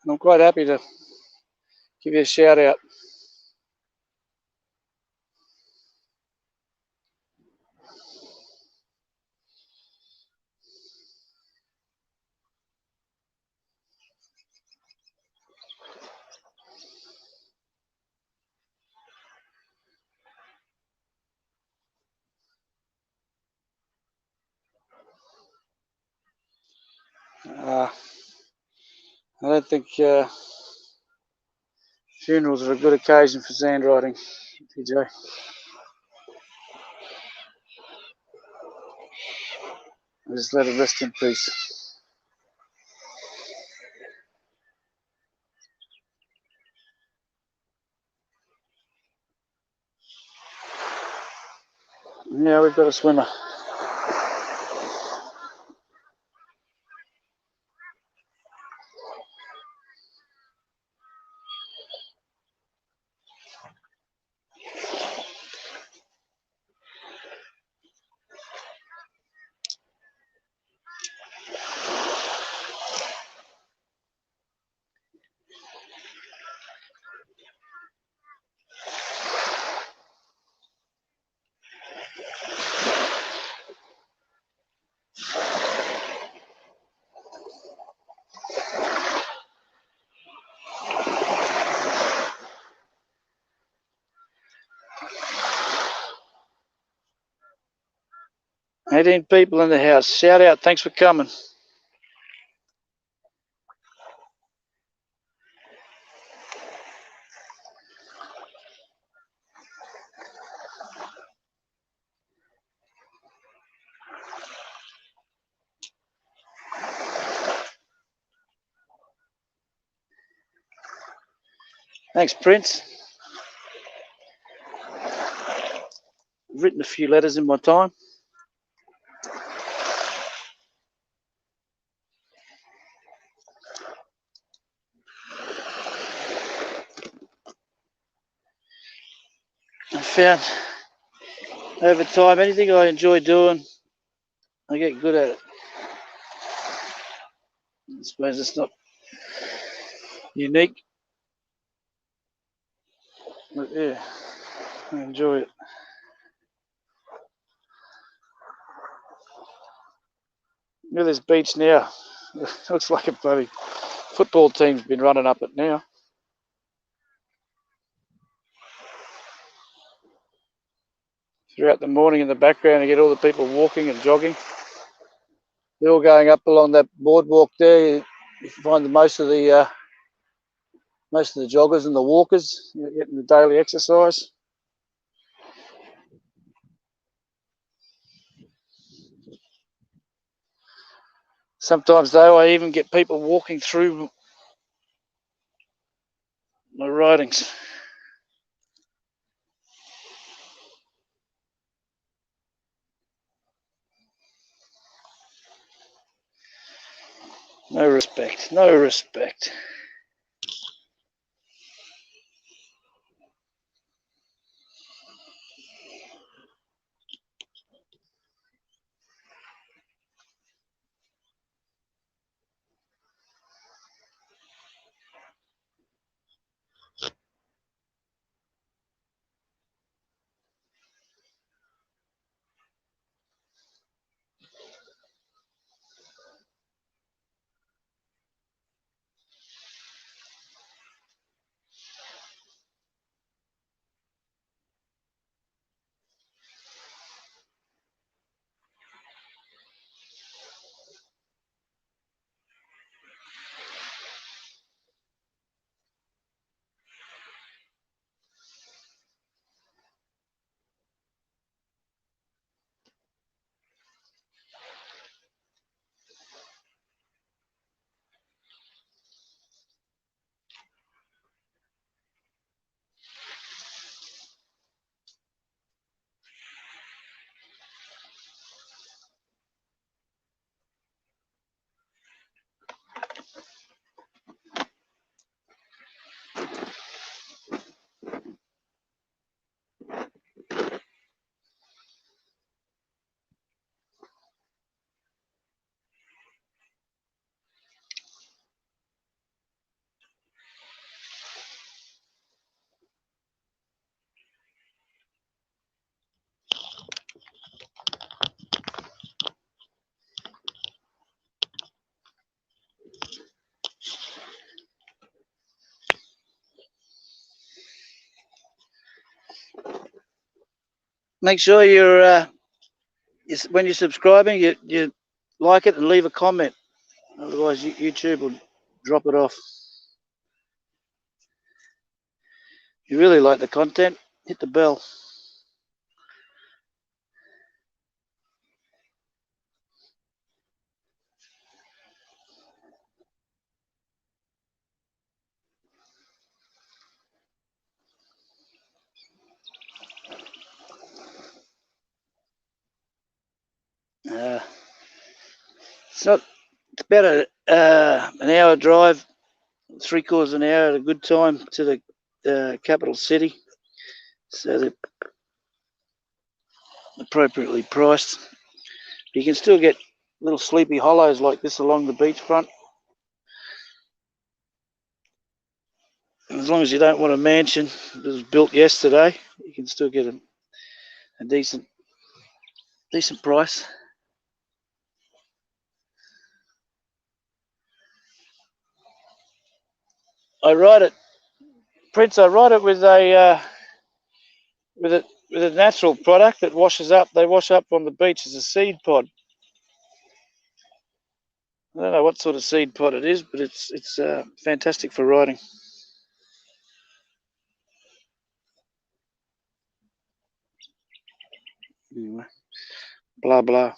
And I'm quite happy to give you a shout out. I don't think funerals are a good occasion for sand riding, TJ. I just let it rest in peace. Yeah, we've got a swimmer. Eighteen people in the house. Shout out. Thanks for coming. Thanks, Prince. I've written a few letters in my time. I found over time anything I enjoy doing, I get good at it. I suppose it's not unique, but yeah, I enjoy it. Look at this beach now. It looks like a bloody football team's been running up it now. Throughout the morning in the background, you get all the people walking and jogging. They're all going up along that boardwalk there. You find most of the joggers and the walkers getting the daily exercise. Sometimes though, I even get people walking through my ridings. No respect, no respect. Make sure you're when you're subscribing, you like it and leave a comment. Otherwise, YouTube will drop it off. If you really like the content, hit the bell. It's not. It's about an hour drive, 3/4 an hour at a good time to the capital city. So they're appropriately priced. You can still get little sleepy hollows like this along the beachfront. As long as you don't want a mansion that was built yesterday, you can still get a decent price. I ride it, Prince. I ride it with a natural product that washes up. They wash up on the beach as a seed pod. I don't know what sort of seed pod it is, but it's fantastic for riding. Anyway, blah blah.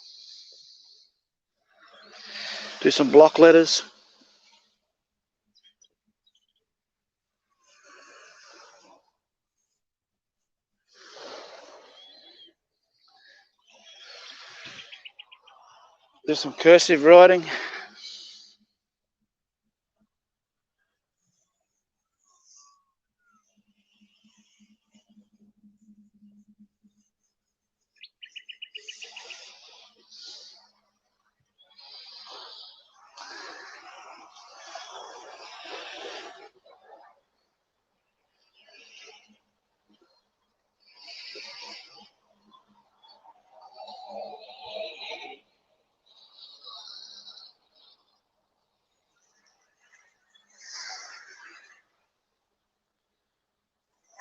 Do some block letters. Do some cursive writing.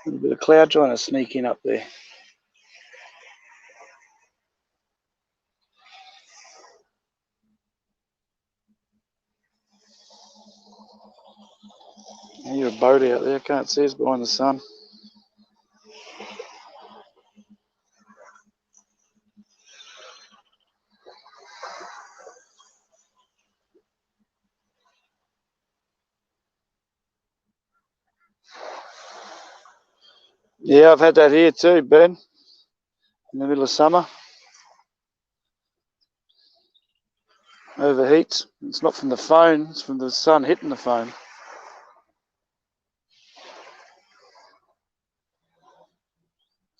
A little bit of cloud trying to sneak in up there. I hear a boat out there. I can't see us behind the sun. Yeah, I've had that here too, Ben. In the middle of summer. Overheats. It's not from the phone, it's from the sun hitting the phone.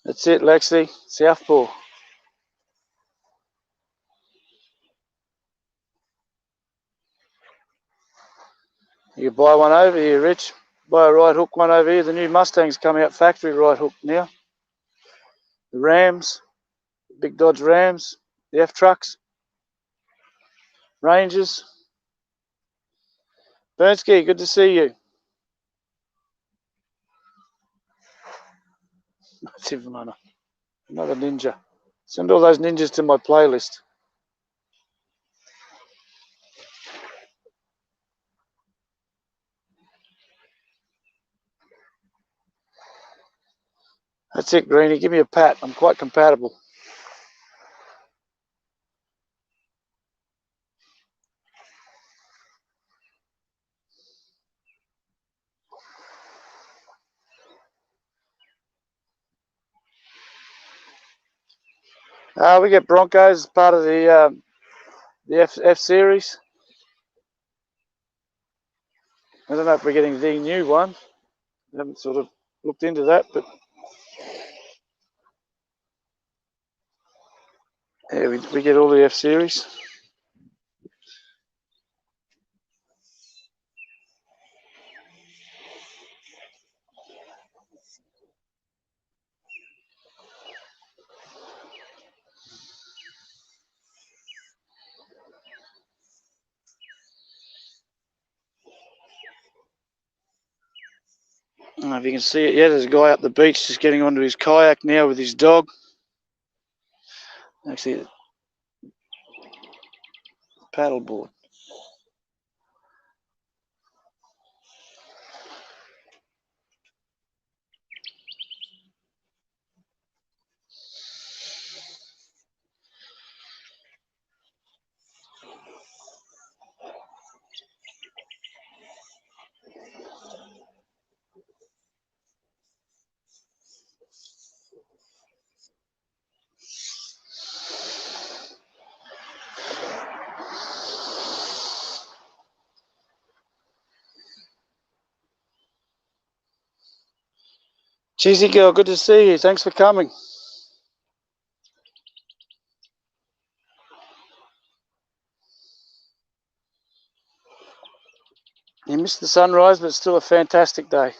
That's it, Lexi. Southpaw. You can buy one over here, Rich. Buy a right hook one over here. The new Mustang's coming out factory right hook now. The Rams, the big Dodge Rams, the F trucks, Rangers. Bernsky, good to see you. Another ninja. Send all those ninjas to my playlist. That's it, Greenie. Give me a pat. I'm quite compatible. We get Broncos as part of the F series. I don't know if we're getting the new one. I haven't sort of looked into that, but yeah, we get all the F series. I don't know if you can see it yet. There's a guy up the beach just getting onto his kayak now with his dog. Actually, paddleboard. Cheesy girl, good to see you. Thanks for coming. You missed the sunrise, but it's still a fantastic day.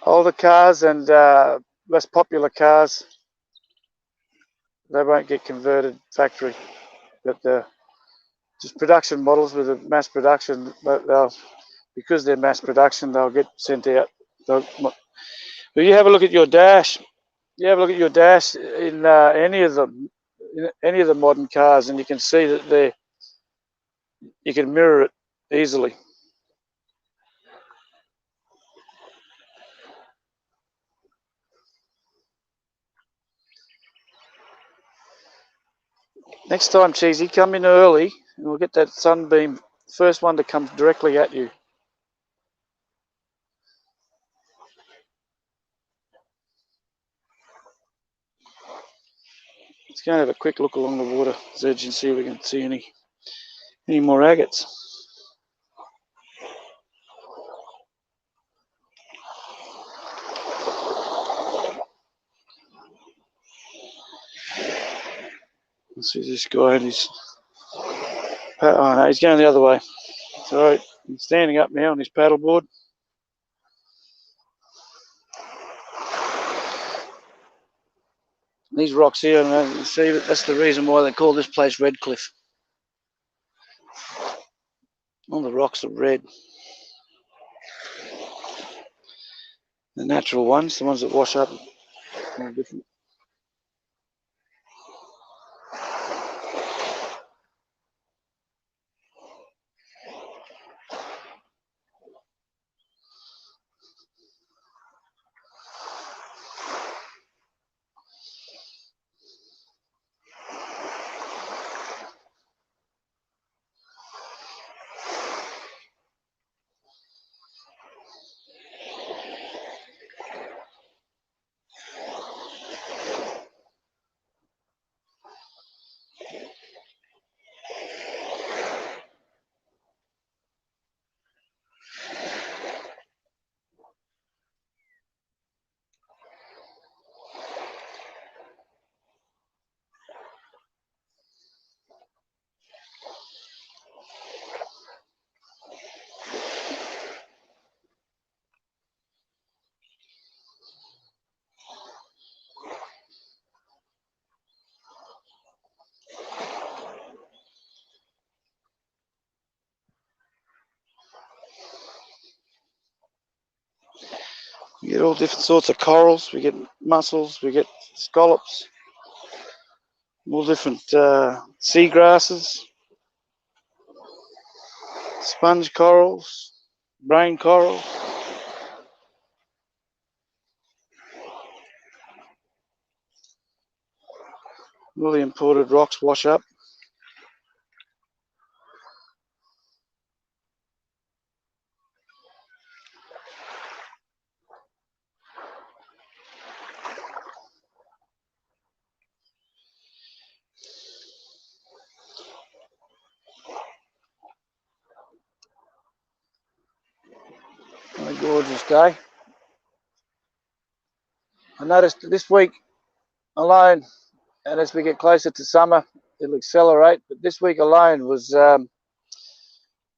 Older cars and less popular cars, they won't get converted factory, but just production models with a mass production, because they're mass production, they'll get sent out. But you have a look at your dash. You have a look at your dash in any of the modern cars, and you can see that you can mirror it easily. Next time, Cheesy, come in early, and we'll get that sunbeam, first one to come directly at you. Let's go and have a quick look along the water edge and see if we can see any more agates. Let's see this guy and his. Oh no, he's going the other way. So he's standing up now on his paddleboard. These rocks here, you see, that's the reason why they call this place Redcliffe. All the rocks are red. The natural ones, the ones that wash up, are different. We get all different sorts of corals. We get mussels. We get scallops. All different sea grasses, sponge corals, brain coral. All the imported rocks wash up. What a gorgeous day. I noticed this week alone, and as we get closer to summer, it'll accelerate, but this week alone was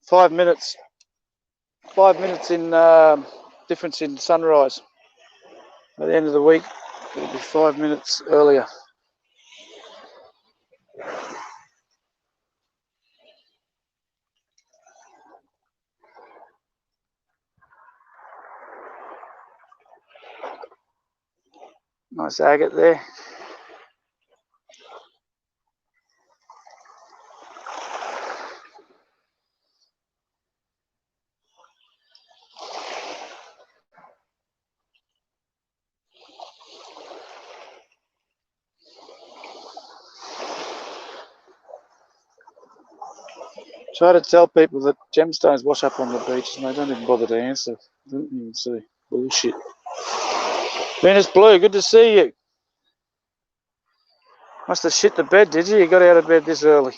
5 minutes 5 minutes in difference in sunrise. At the end of the week, it'll be 5 minutes earlier. Nice agate there. Try to tell people that gemstones wash up on the beaches and they don't even bother to answer. They don't even see. Bullshit. Venus Blue, good to see you. Must have shit the bed, did you? You got out of bed this early.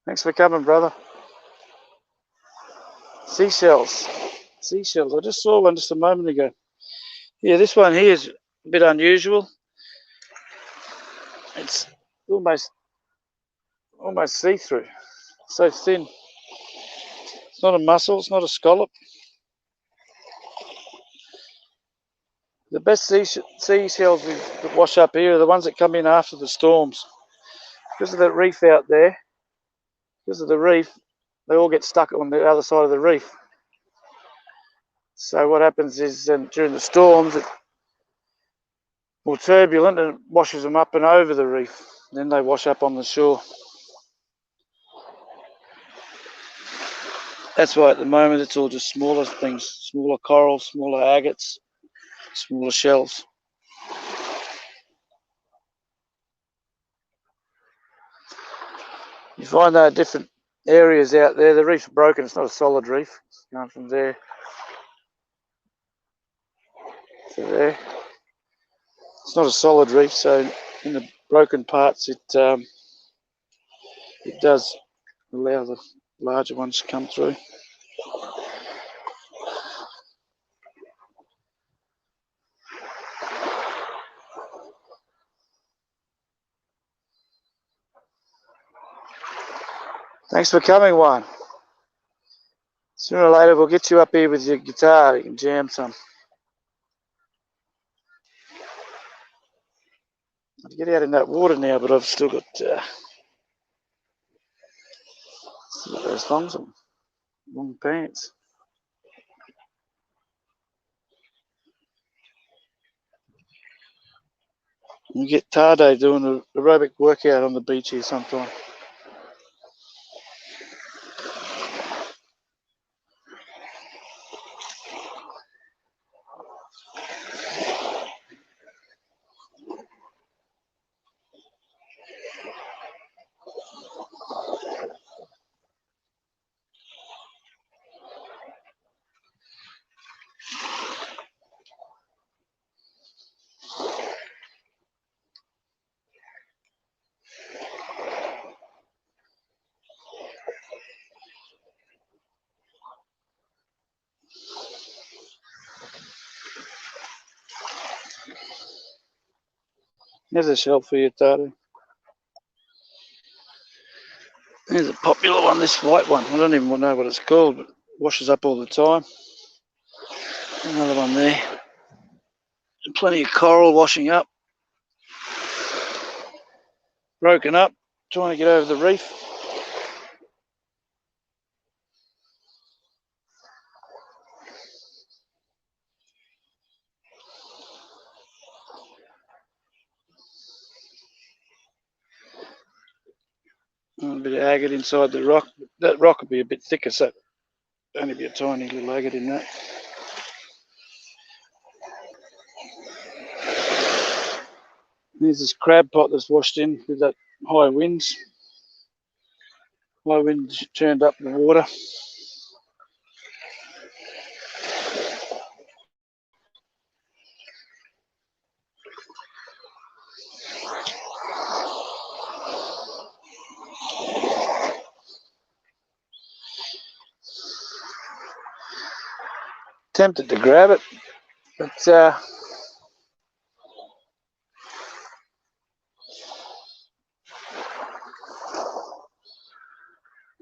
Thanks for coming, brother. Seashells. Seashells. I just saw one just a moment ago. Yeah, this one here is a bit unusual. It's almost see-through. So thin. It's not a mussel, it's not a scallop. The best seashells that wash up here are the ones that come in after the storms. Because of that reef out there, because of the reef, they all get stuck on the other side of the reef. So what happens is during the storms, it's more turbulent and it washes them up and over the reef. Then they wash up on the shore. That's why at the moment it's all just smaller things, smaller corals, smaller agates, smaller shells. You find there are different areas out there. The reef's broken, it's not a solid reef. It's going from there to there. It's not a solid reef, so in the broken parts it does allow the larger ones to come through. Thanks for coming, Juan. Sooner or later we'll get you up here with your guitar, you can jam some. I'd get out in that water now, but I've still got those thongs on, long pants. You get Tade doing an aerobic workout on the beach here sometime. There's a shell for you, Tade. There's a popular one, this white one. I don't even know what it's called, but it washes up all the time. Another one there. Plenty of coral washing up. Broken up, trying to get over the reef. A bit of agate inside the rock. That rock will be a bit thicker, so only be a tiny little agate in that. There's this crab pot that's washed in with that high winds. High winds turned up the water. Tempted to grab it, but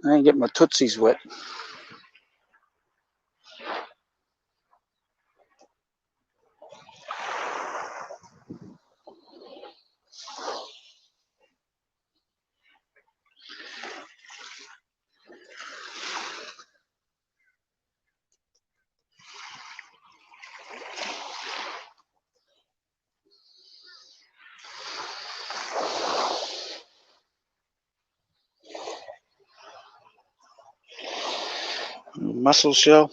I ain't getting my tootsies wet. Mussel shell.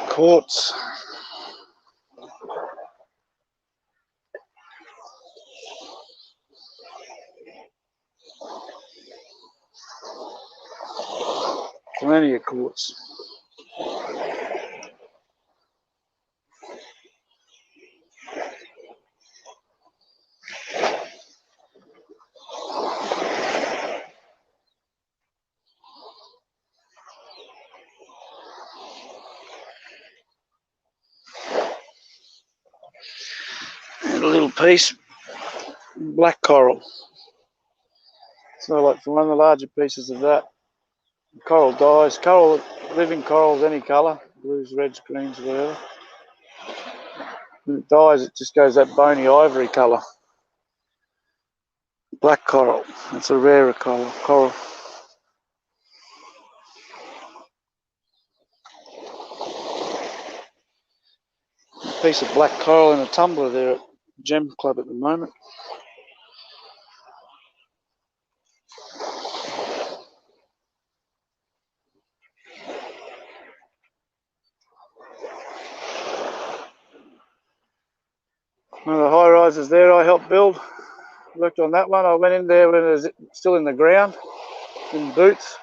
Quartz. Plenty of quartz. And a little piece, black coral. So like for one of the larger pieces of that, coral dyes. Coral, living corals, any colour, blues, reds, greens, whatever. When it dyes, it just goes that bony ivory colour. Black coral. That's a rarer coral. A piece of black coral in a tumbler there at Gem Club at the moment. One of the high rises there I helped build. Worked on that one. I went in there when it was still in the ground, in boots.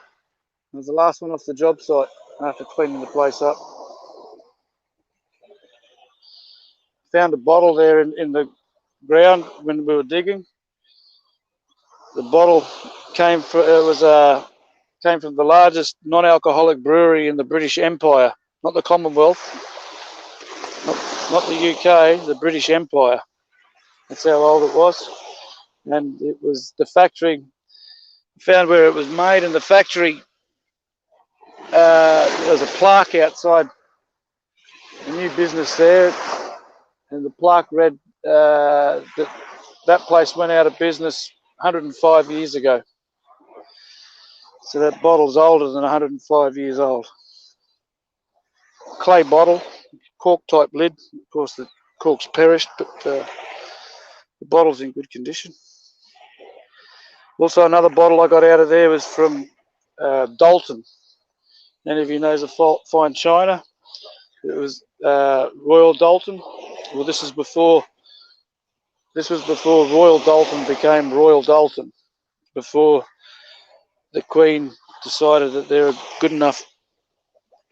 It was the last one off the job site after cleaning the place up. Found a bottle there in the ground when we were digging. The bottle came from the largest non-alcoholic brewery in the British Empire, not the Commonwealth, not the UK, the British Empire. That's how old it was. And it was the factory, found where it was made, and the factory, there was a plaque outside a new business there, and the plaque read that place went out of business 105 years ago. So that bottle's older than 105 years old. Clay bottle, cork type lid. Of course the cork's perished, but the bottle's in good condition. Also another bottle I got out of there was from Dalton. Any of you knows of fine china? It was Royal Dalton. Well, this was before Royal Dalton became Royal Dalton. Before the Queen decided that they're a good enough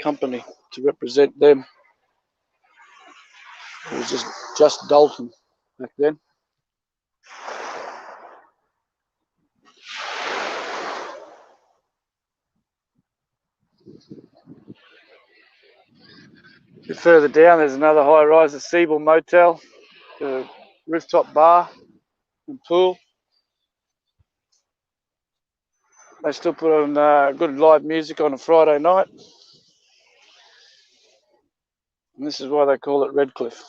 company to represent them. It was just Dalton back then. A bit further down, there's another high-rise, the Siebel Motel, the rooftop bar and pool. They still put on good live music on a Friday night. And this is why they call it Redcliffe.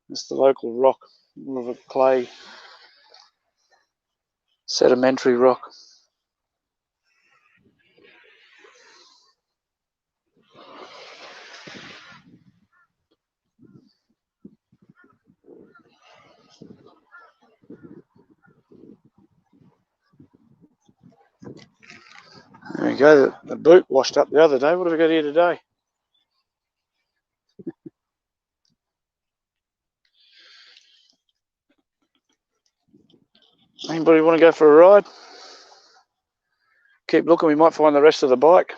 It's the local rock, more of a clay, sedimentary rock. There we go, the boot washed up the other day. What have we got here today? Anybody want to go for a ride? Keep looking, we might find the rest of the bike.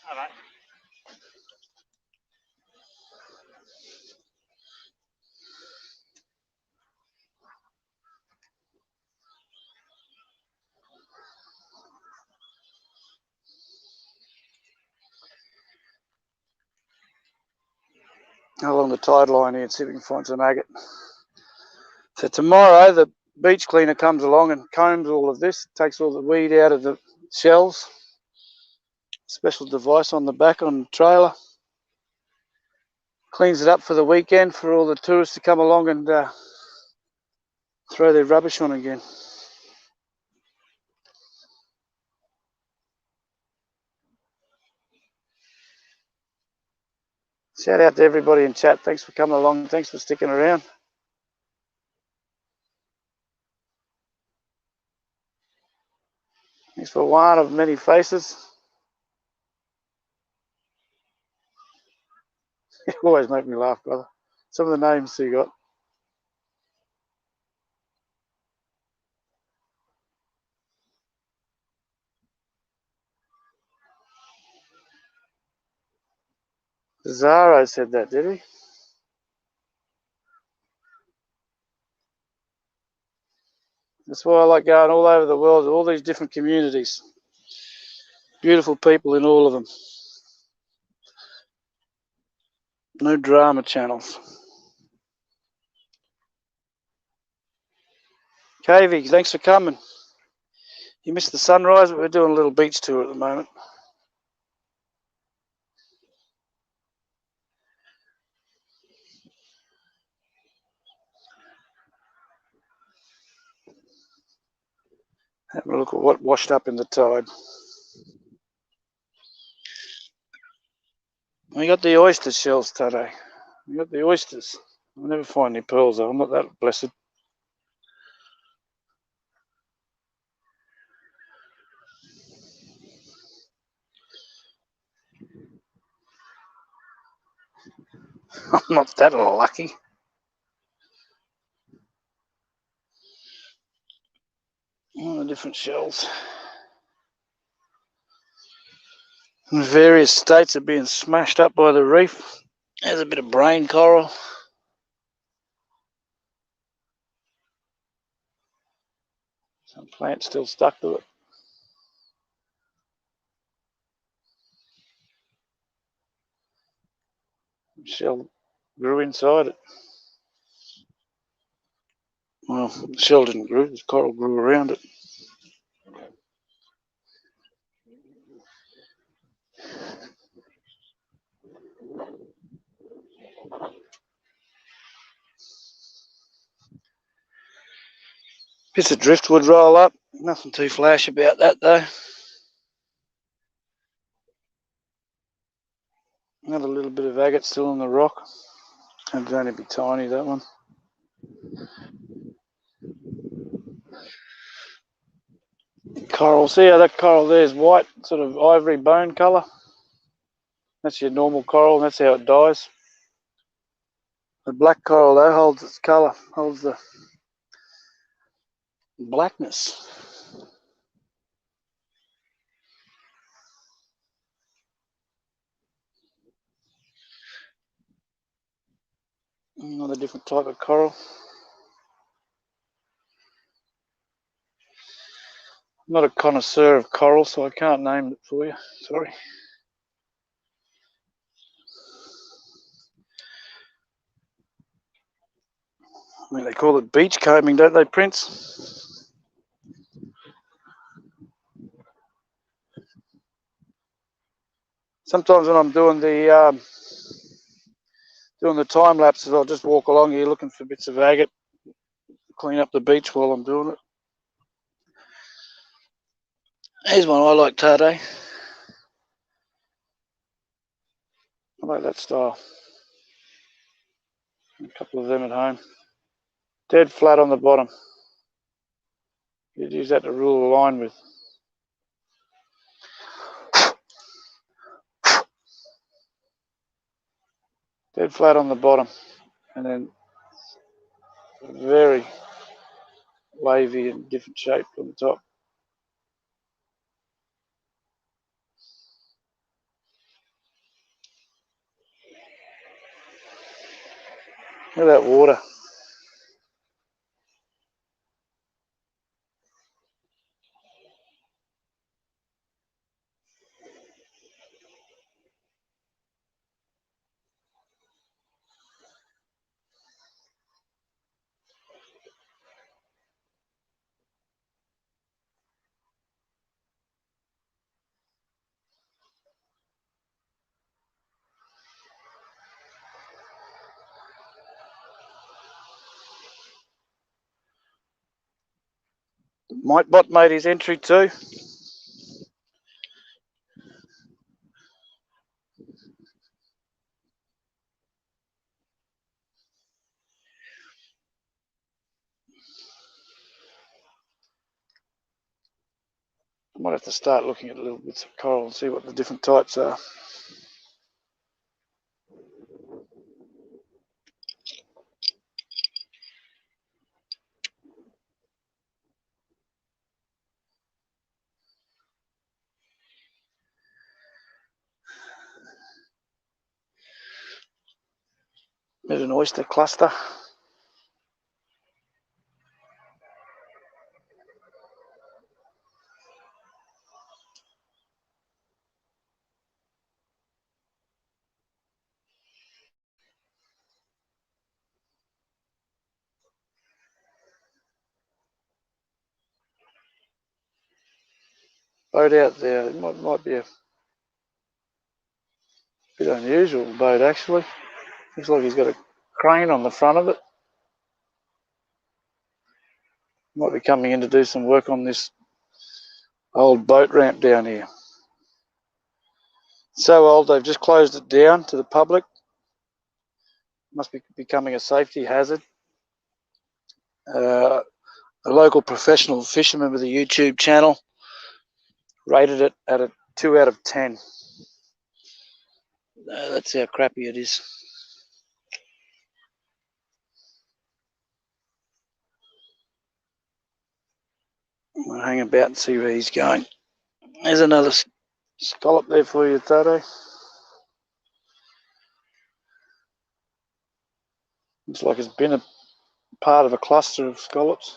All right. along the tide line here and see if we can find some agate. So tomorrow the beach cleaner comes along and combs all of this, takes all the weed out of the shells. Special device on the back on the trailer. Cleans it up for the weekend for all the tourists to come along and throw their rubbish on again. Shout out to everybody in chat. Thanks for coming along. Thanks for sticking around. Thanks for one of many faces. You always make me laugh, brother. Some of the names you got. Zaro said that, did he? That's why I like going all over the world, all these different communities. Beautiful people in all of them. No drama channels. Kavy, thanks for coming. You missed the sunrise, but we're doing a little beach tour at the moment. Having a look at what washed up in the tide. We got the oyster shells today. We got the oysters. I'll never find any pearls though. I'm not that blessed. I'm not that lucky. All the different shells. In various states are being smashed up by the reef. There's a bit of brain coral. Some plant still stuck to it. The shell grew inside it. Well, the shell didn't grow, the coral grew around it. Bits of driftwood roll up. Nothing too flash about that though. Another little bit of agate still on the rock. It'd only be tiny, that one. Coral, see how that coral there is white, sort of ivory bone colour? That's your normal coral, and that's how it dies. The black coral though holds its colour, holds the blackness. Another different type of coral. I'm not a connoisseur of coral, so I can't name it for you. Sorry. I mean, they call it beach combing, don't they, Prince? Sometimes when I'm doing the time lapses, I'll just walk along here looking for bits of agate, clean up the beach while I'm doing it. Here's one I like, Tade. I like that style. A couple of them at home. Dead flat on the bottom. You'd use that to rule a line with. Dead flat on the bottom, and then very wavy and different shape on the top. Look at that water. Mitebot made his entry too. I might have to start looking at little bits of coral and see what the different types are. There's an oyster cluster. Boat out there. It might be a bit unusual boat actually. Looks like he's got a crane on the front of it. Might be coming in to do some work on this old boat ramp down here. So old they've just closed it down to the public. Must be becoming a safety hazard. A local professional fisherman with a YouTube channel rated it at a 2 out of 10. That's how crappy it is. I'll hang about and see where he's going. There's another scallop there for you, Tato. Looks like it's been a part of a cluster of scallops.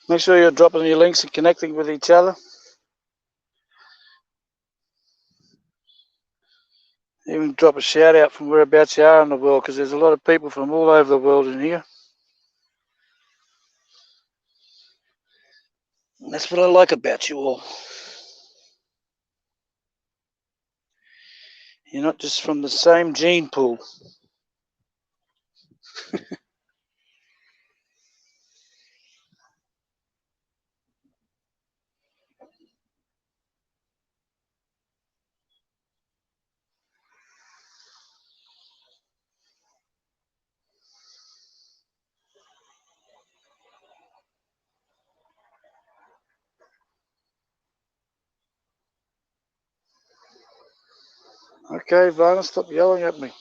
Make sure you're dropping your links and connecting with each other. Even drop a shout out from whereabouts you are in the world, because there's a lot of people from all over the world in here. And that's what I like about you all. You're not just from the same gene pool. Okay, Varna, stop yelling at me.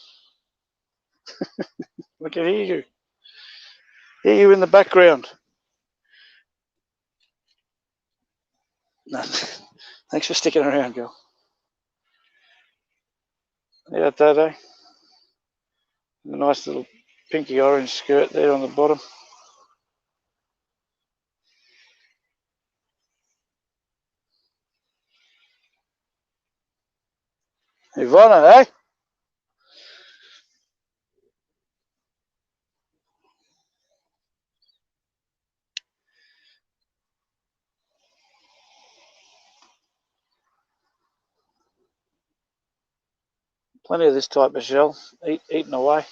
I can hear you. Hear you in the background. No. Thanks for sticking around, girl. Yeah, Tato. A nice little pinky orange skirt there on the bottom. Hey, Varna, eh? Plenty of this type of shell, eaten away.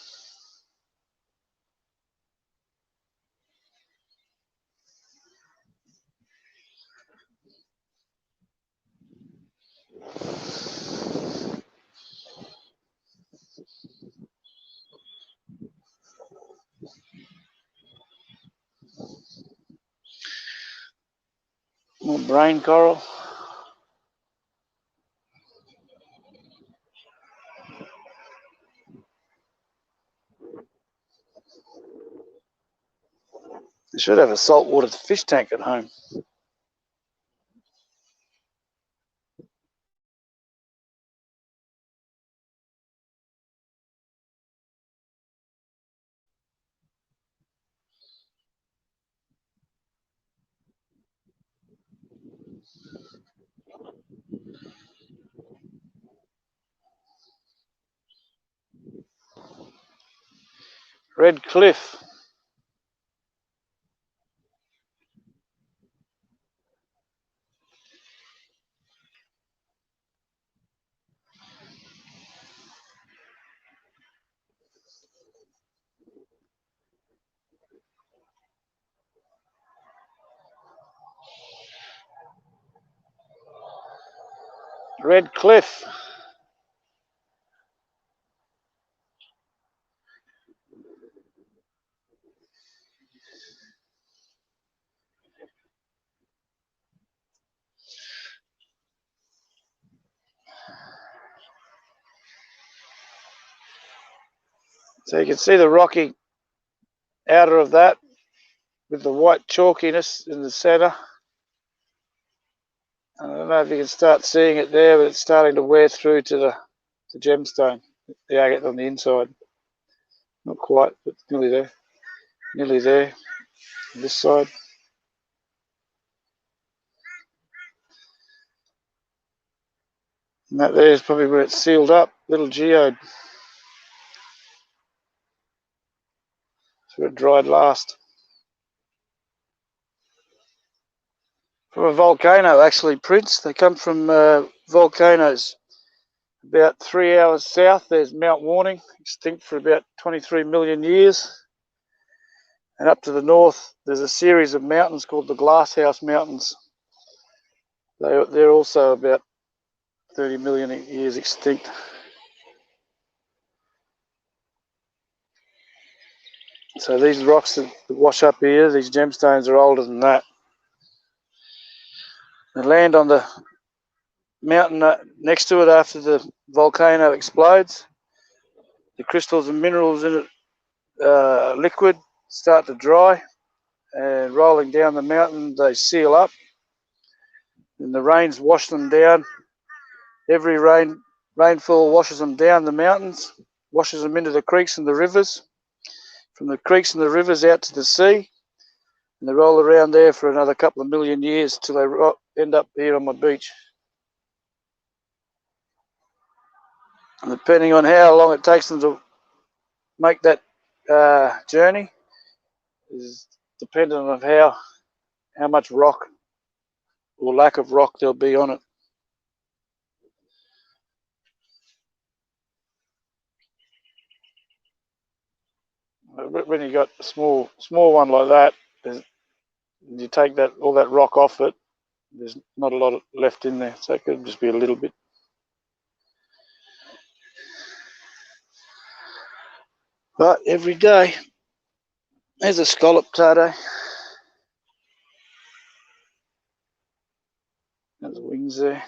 More brain coral. You should have a saltwater fish tank at home. Red Cliff. Red Cliff. So you can see the rocky outer of that with the white chalkiness in the centre. I don't know if you can start seeing it there, but it's starting to wear through to the gemstone, the agate on the inside. Not quite, but nearly there. Nearly there. On this side. And that there is probably where it's sealed up, little geode. That's where it dried last. From a volcano, actually, Prince. They come from volcanoes. About 3 hours south, there's Mount Warning, extinct for about 23 million years. And up to the north, there's a series of mountains called the Glasshouse Mountains. They're also about 30 million years extinct. So these rocks that wash up here, these gemstones, are older than that. The land on the mountain next to it after the volcano explodes, the crystals and minerals in it, liquid, start to dry, and rolling down the mountain they seal up, and the rains wash them down. Every rainfall washes them down the mountains, washes them into the creeks and the rivers, from the creeks and the rivers out to the sea, and they roll around there for another couple of million years till they end up here on my beach. And depending on how long it takes them to make that journey is dependent on how much rock or lack of rock there'll be on it. When you got a small one like that, you take all that rock off it, there's not a lot left in there, so it could just be a little bit. But every day, there's a scallop tato. There's the wings there.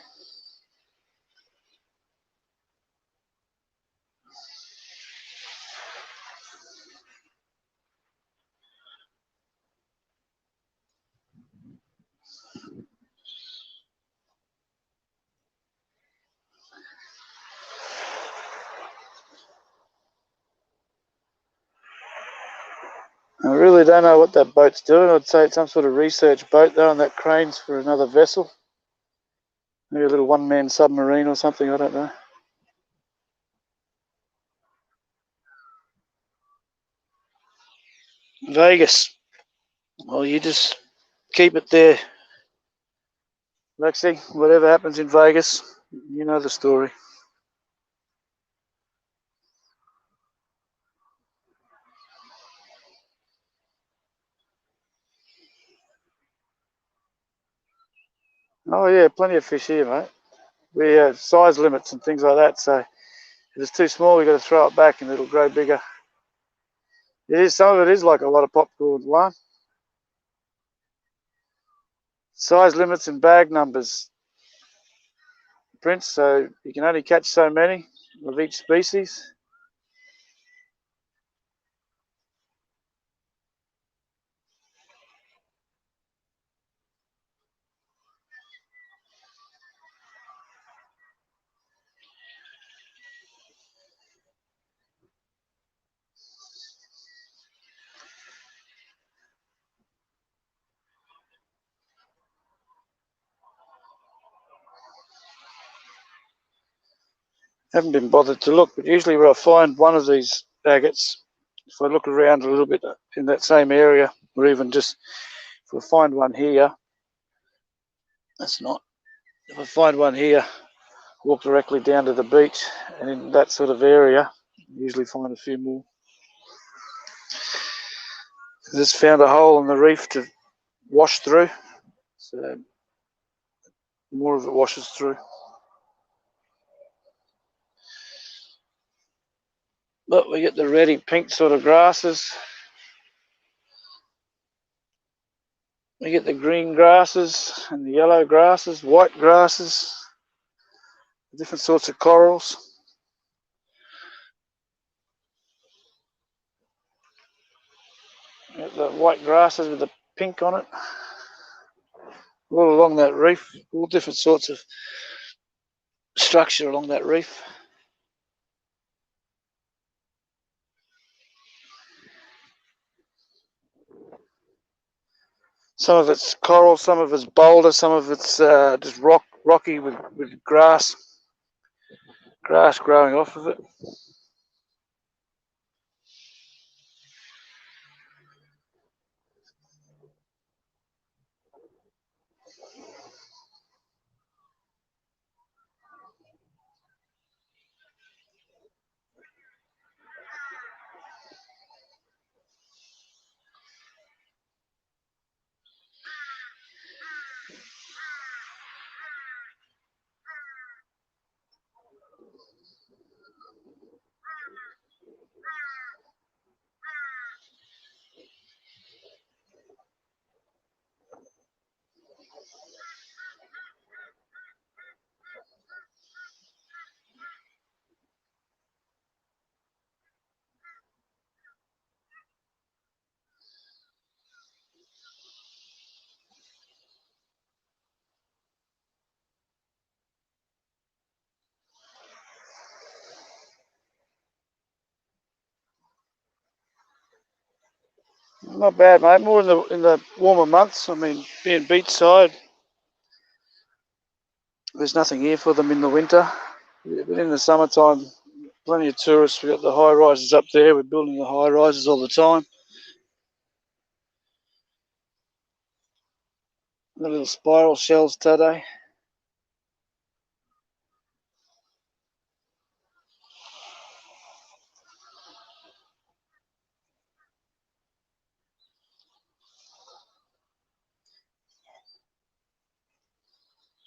I really don't know what that boat's doing. I'd say it's some sort of research boat though, and that crane's for another vessel. Maybe a little one-man submarine or something, I don't know. Vegas. Well, you just keep it there, Lexi. Whatever happens in Vegas, you know the story. Oh yeah, plenty of fish here, mate. We have size limits and things like that, so if it's too small, we got to throw it back and it'll grow bigger. It is, some of it is like a lot of popcorn one. Size limits and bag numbers, Prince, so you can only catch so many of each species. Haven't been bothered to look, but usually where I find one of these agates, if I look around a little bit in that same area, or even just if I find one here, that's not, if I find one here, walk directly down to the beach, and in that sort of area, usually find a few more. Just found a hole in the reef to wash through, so more of it washes through. But we get the reddy pink sort of grasses. We get the green grasses and the yellow grasses, white grasses, different sorts of corals. We get the white grasses with the pink on it. All along that reef, all different sorts of structure along that reef. Some of it's coral, some of it's boulder, some of it's just rocky with grass growing off of it. Not bad, mate. More in the warmer months. I mean, being beachside, there's nothing here for them in the winter. But in the summertime, plenty of tourists. We've got the high rises up there. We're building the high rises all the time. The little spiral shells today.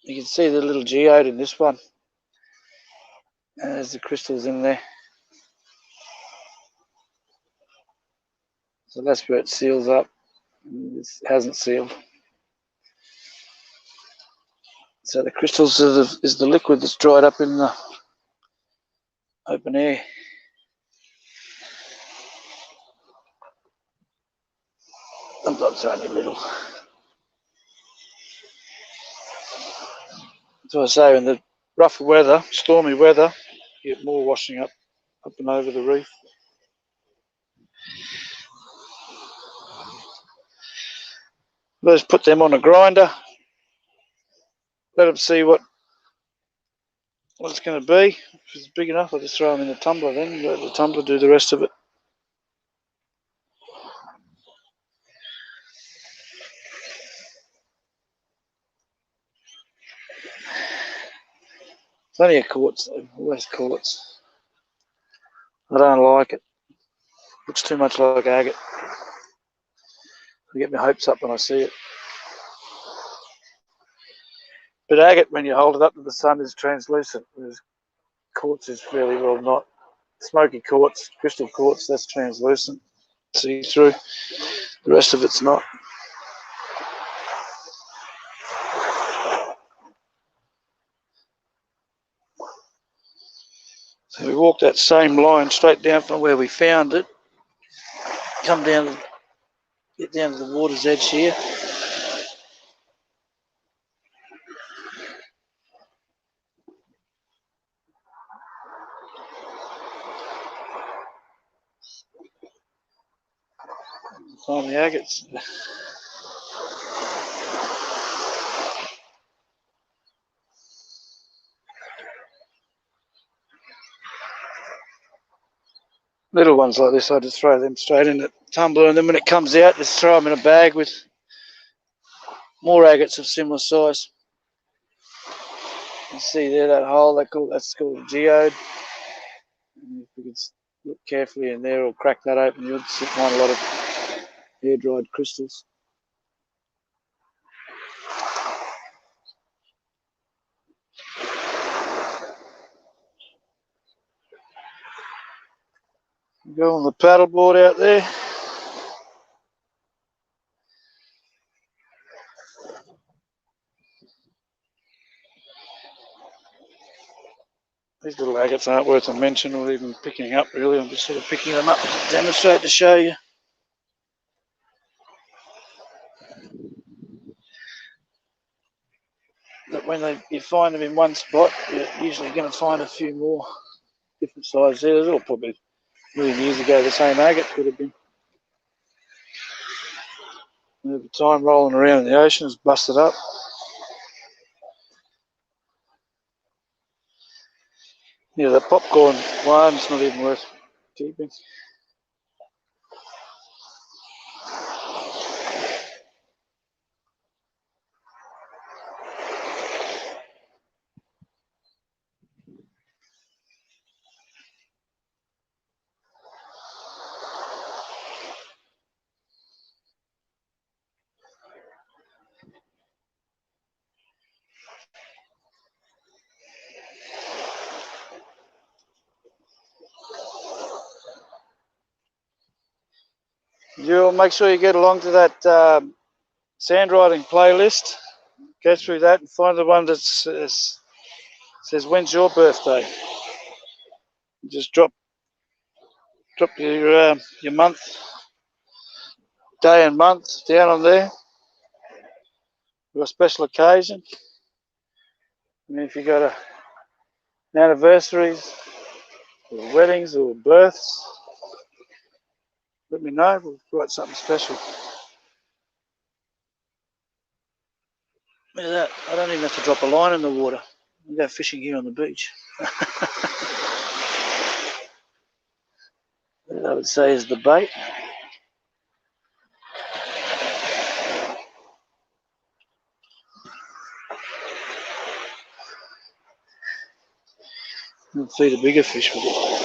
You can see the little geode in this one. And there's the crystals in there. So that's where it seals up. It hasn't sealed. So the crystals is the liquid that's dried up in the open air. Sometimes only little. So I say, in the rough weather, stormy weather, you get more washing up and over the reef. Let's put them on a grinder. Let them see what it's going to be. If it's big enough, I'll just throw them in the tumbler then. Let the tumbler do the rest of it. Plenty of quartz, though. Always quartz. I don't like it. Looks too much like agate. I get my hopes up when I see it. But agate, when you hold it up to the sun, is translucent, whereas quartz is fairly well not. Smoky quartz, crystal quartz, that's translucent, see through. The rest of it's not. So we walk that same line straight down from where we found it. Come down, get down to the water's edge here. Find the agates. Little ones like this, I just throw them straight in the tumbler, and then when it comes out, just throw them in a bag with more agates of similar size. You can see there that hole, that's called a geode. And if we could look carefully in there or crack that open, you'll find a lot of air-dried crystals. Go on the paddleboard out there. These little agates aren't worth a mention or even picking up really. I'm just sort of picking them up to demonstrate, to show you. That when you find them in one spot, you're usually going to find a few more different sizes there. There's all probably a million years ago the same agate could have been. And over time, rolling around in the ocean, it's busted up. Yeah, the popcorn one's not even worth keeping. You'll make sure you get along to that sand riding playlist. Go through that and find the one that says, when's your birthday? Just drop your month, day and month down on there for a special occasion. And if you got anniversaries or weddings or births, let me know. We'll write something special. Look at that. I don't even have to drop a line in the water. I go fishing here on the beach. That I would say is the bait. I'll feed a bigger fish with it.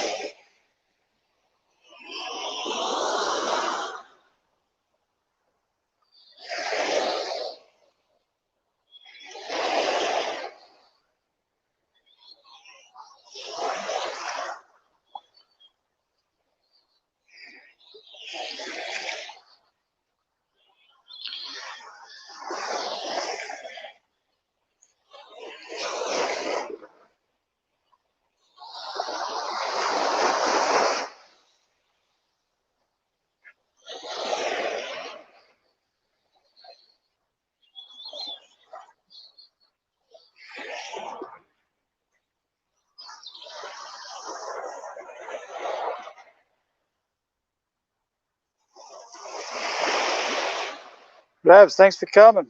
Rabs, thanks for coming.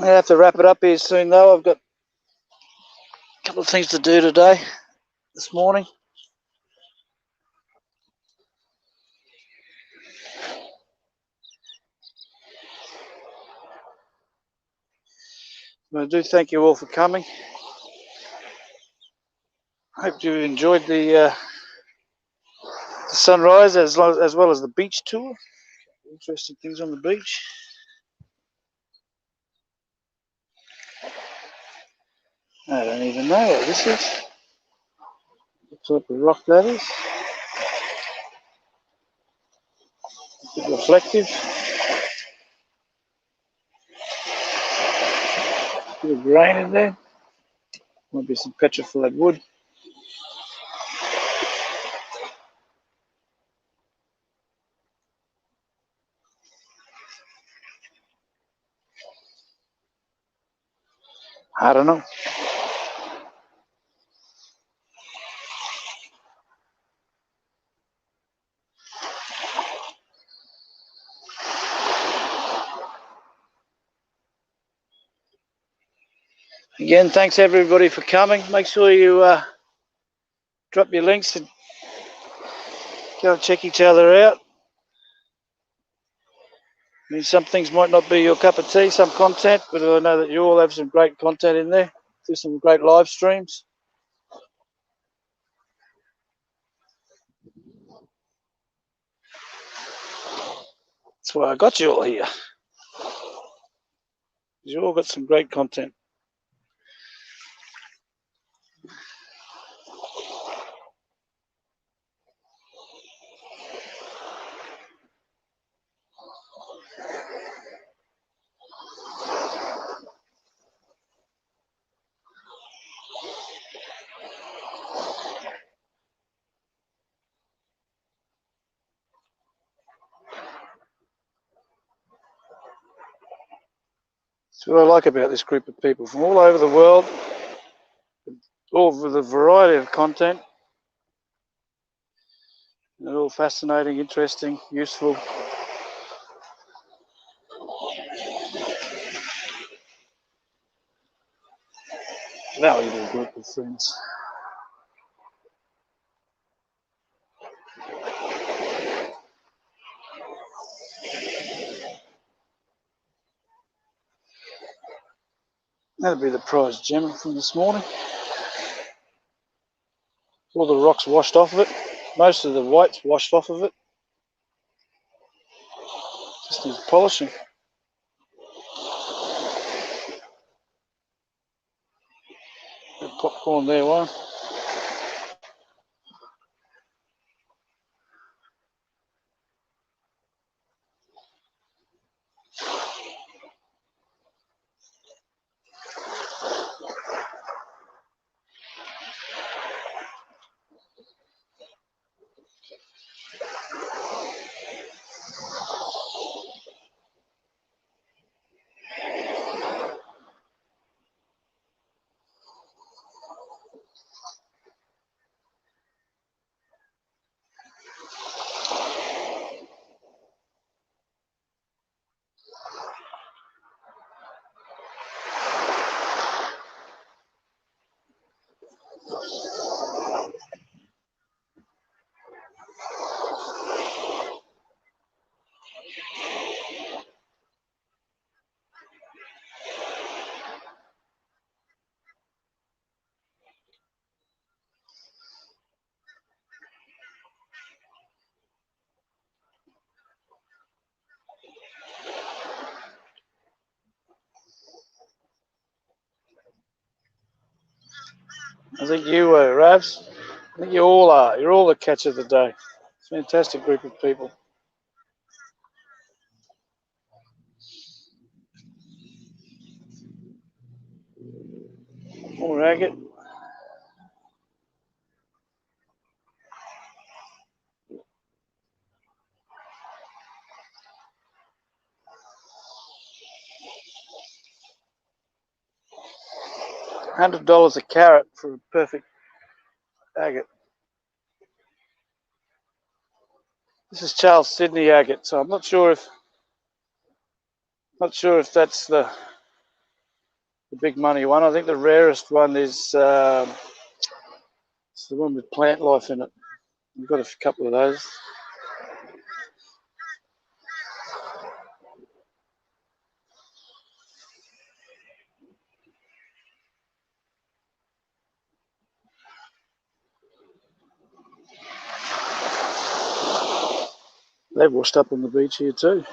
I have to wrap it up here soon though. I've got a couple of things to do today, this morning. I do thank you all for coming. Hope you enjoyed the sunrise as well as the beach tour. Interesting things on the beach. I don't even know what this is. What type of rock that is. A bit reflective. A bit of grain in there. Might be some petrified wood. I don't know. Again, thanks everybody for coming. Make sure you drop your links and go and check each other out. I mean, some things might not be your cup of tea, some content, but I know that you all have some great content in there. Do some great live streams. That's why I got you all here. You all got some great content. That's what I like about this group of people from all over the world, all with a variety of content. They're all fascinating, interesting, useful. Valuable group of friends. That'll be the prize gem from this morning. All the rocks washed off of it. Most of the white's washed off of it. Just needs polishing. Bit of popcorn there, one. I think you were, Ravs. I think you all are. You're all the catch of the day. It's a fantastic group of people. More agate. $100 a carat for a perfect agate. This is Charles Sydney agate, so I'm not sure if that's the big money one. I think the rarest one is it's the one with plant life in it. We've got a couple of those. They've washed up on the beach here too.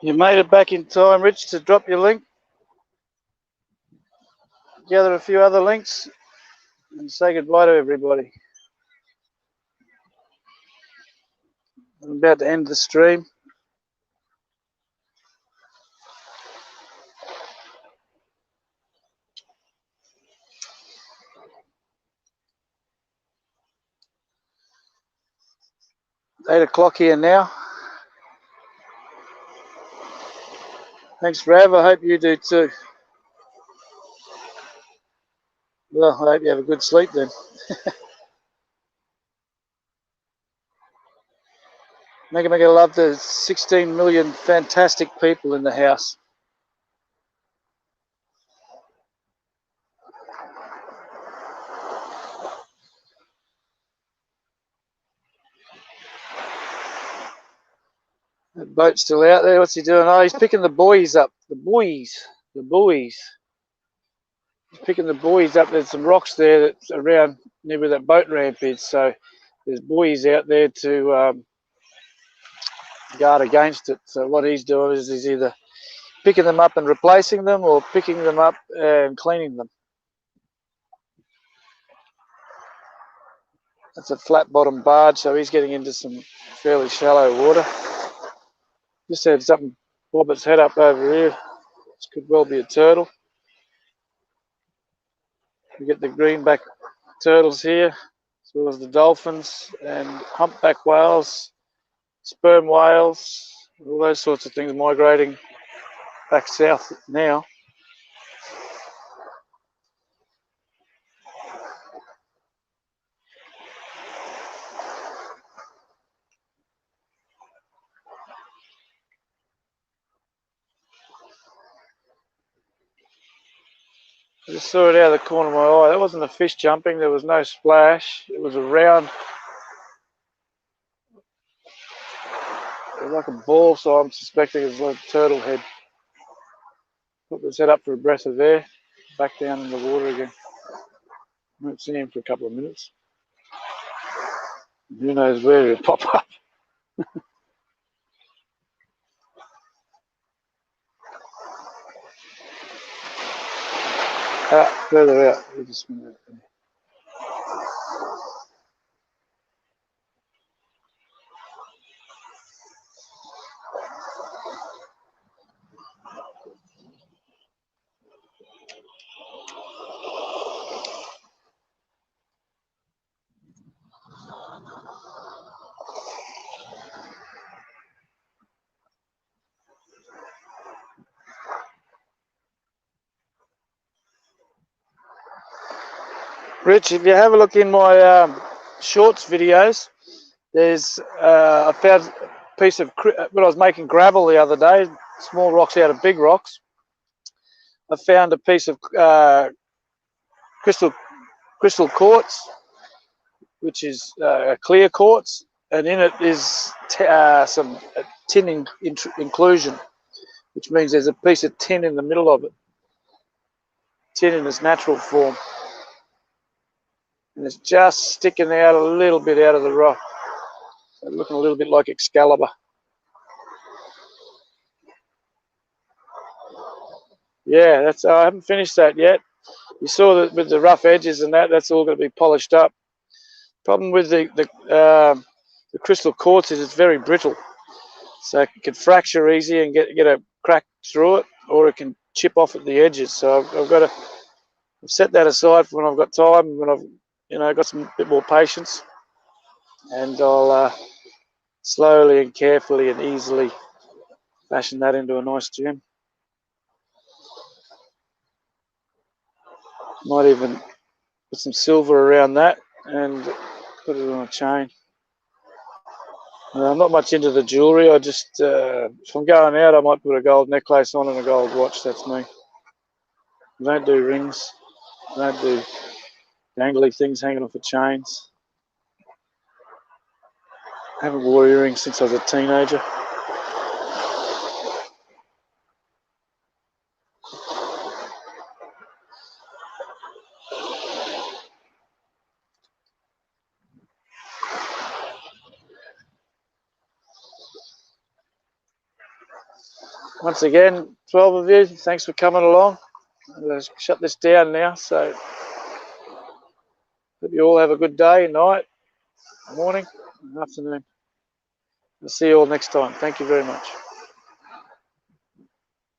You made it back in time, Rich, to drop your link. Gather a few other links and say goodbye to everybody. I'm about to end the stream. 8 o'clock here now. Thanks, Rav. I hope you do too. Well, I hope you have a good sleep then. Mega love the 16 million fantastic people in the house. That boat's still out there. What's he doing? Oh, he's picking the buoys up. The buoys. He's picking the buoys up. There's some rocks there that's around near where that boat ramp is. So there's buoys out there to guard against it. So what he's doing is he's either picking them up and replacing them or picking them up and cleaning them. That's a flat bottom barge, so he's getting into some fairly shallow water. Just had something bob its head up over here. This could well be a turtle. We get the greenback turtles here, as well as the dolphins and humpback whales, sperm whales, all those sorts of things migrating back south now. I just saw it out of the corner of my eye. That wasn't a fish jumping. There was no splash. It was a round, it was like a ball, so I'm suspecting it's like a turtle head. Put this head up for a breath of air, back down in the water again. I won't see him for a couple of minutes. Who knows where he'll pop up. Further out. Just a minute. Rich, if you have a look in my shorts videos, there's I found a piece of, when I was making gravel the other day, small rocks out of big rocks, I found a piece of crystal quartz, which is clear quartz, and in it is some tin inclusion, which means there's a piece of tin in the middle of it, tin in its natural form, and it's just sticking out a little bit out of the rock, so looking a little bit like Excalibur. Yeah, that's. I haven't finished that yet. You saw that with the rough edges and that's all going to be polished up. Problem with the crystal quartz is it's very brittle, so it can fracture easy and get a crack through it, or it can chip off at the edges. So I've got to set that aside for when I've got time, when I've got some bit more patience, and I'll slowly and carefully and easily fashion that into a nice gem. Might even put some silver around that and put it on a chain. I'm not much into the jewellery. I just, if I'm going out, I might put a gold necklace on and a gold watch. That's me. I don't do rings. I don't do dangly things hanging off of chains. I haven't worn earrings since I was a teenager. Once again, 12 of you, thanks for coming along. Let's shut this down now. So hope you all have a good day, night, morning, and afternoon. I'll see you all next time. Thank you very much.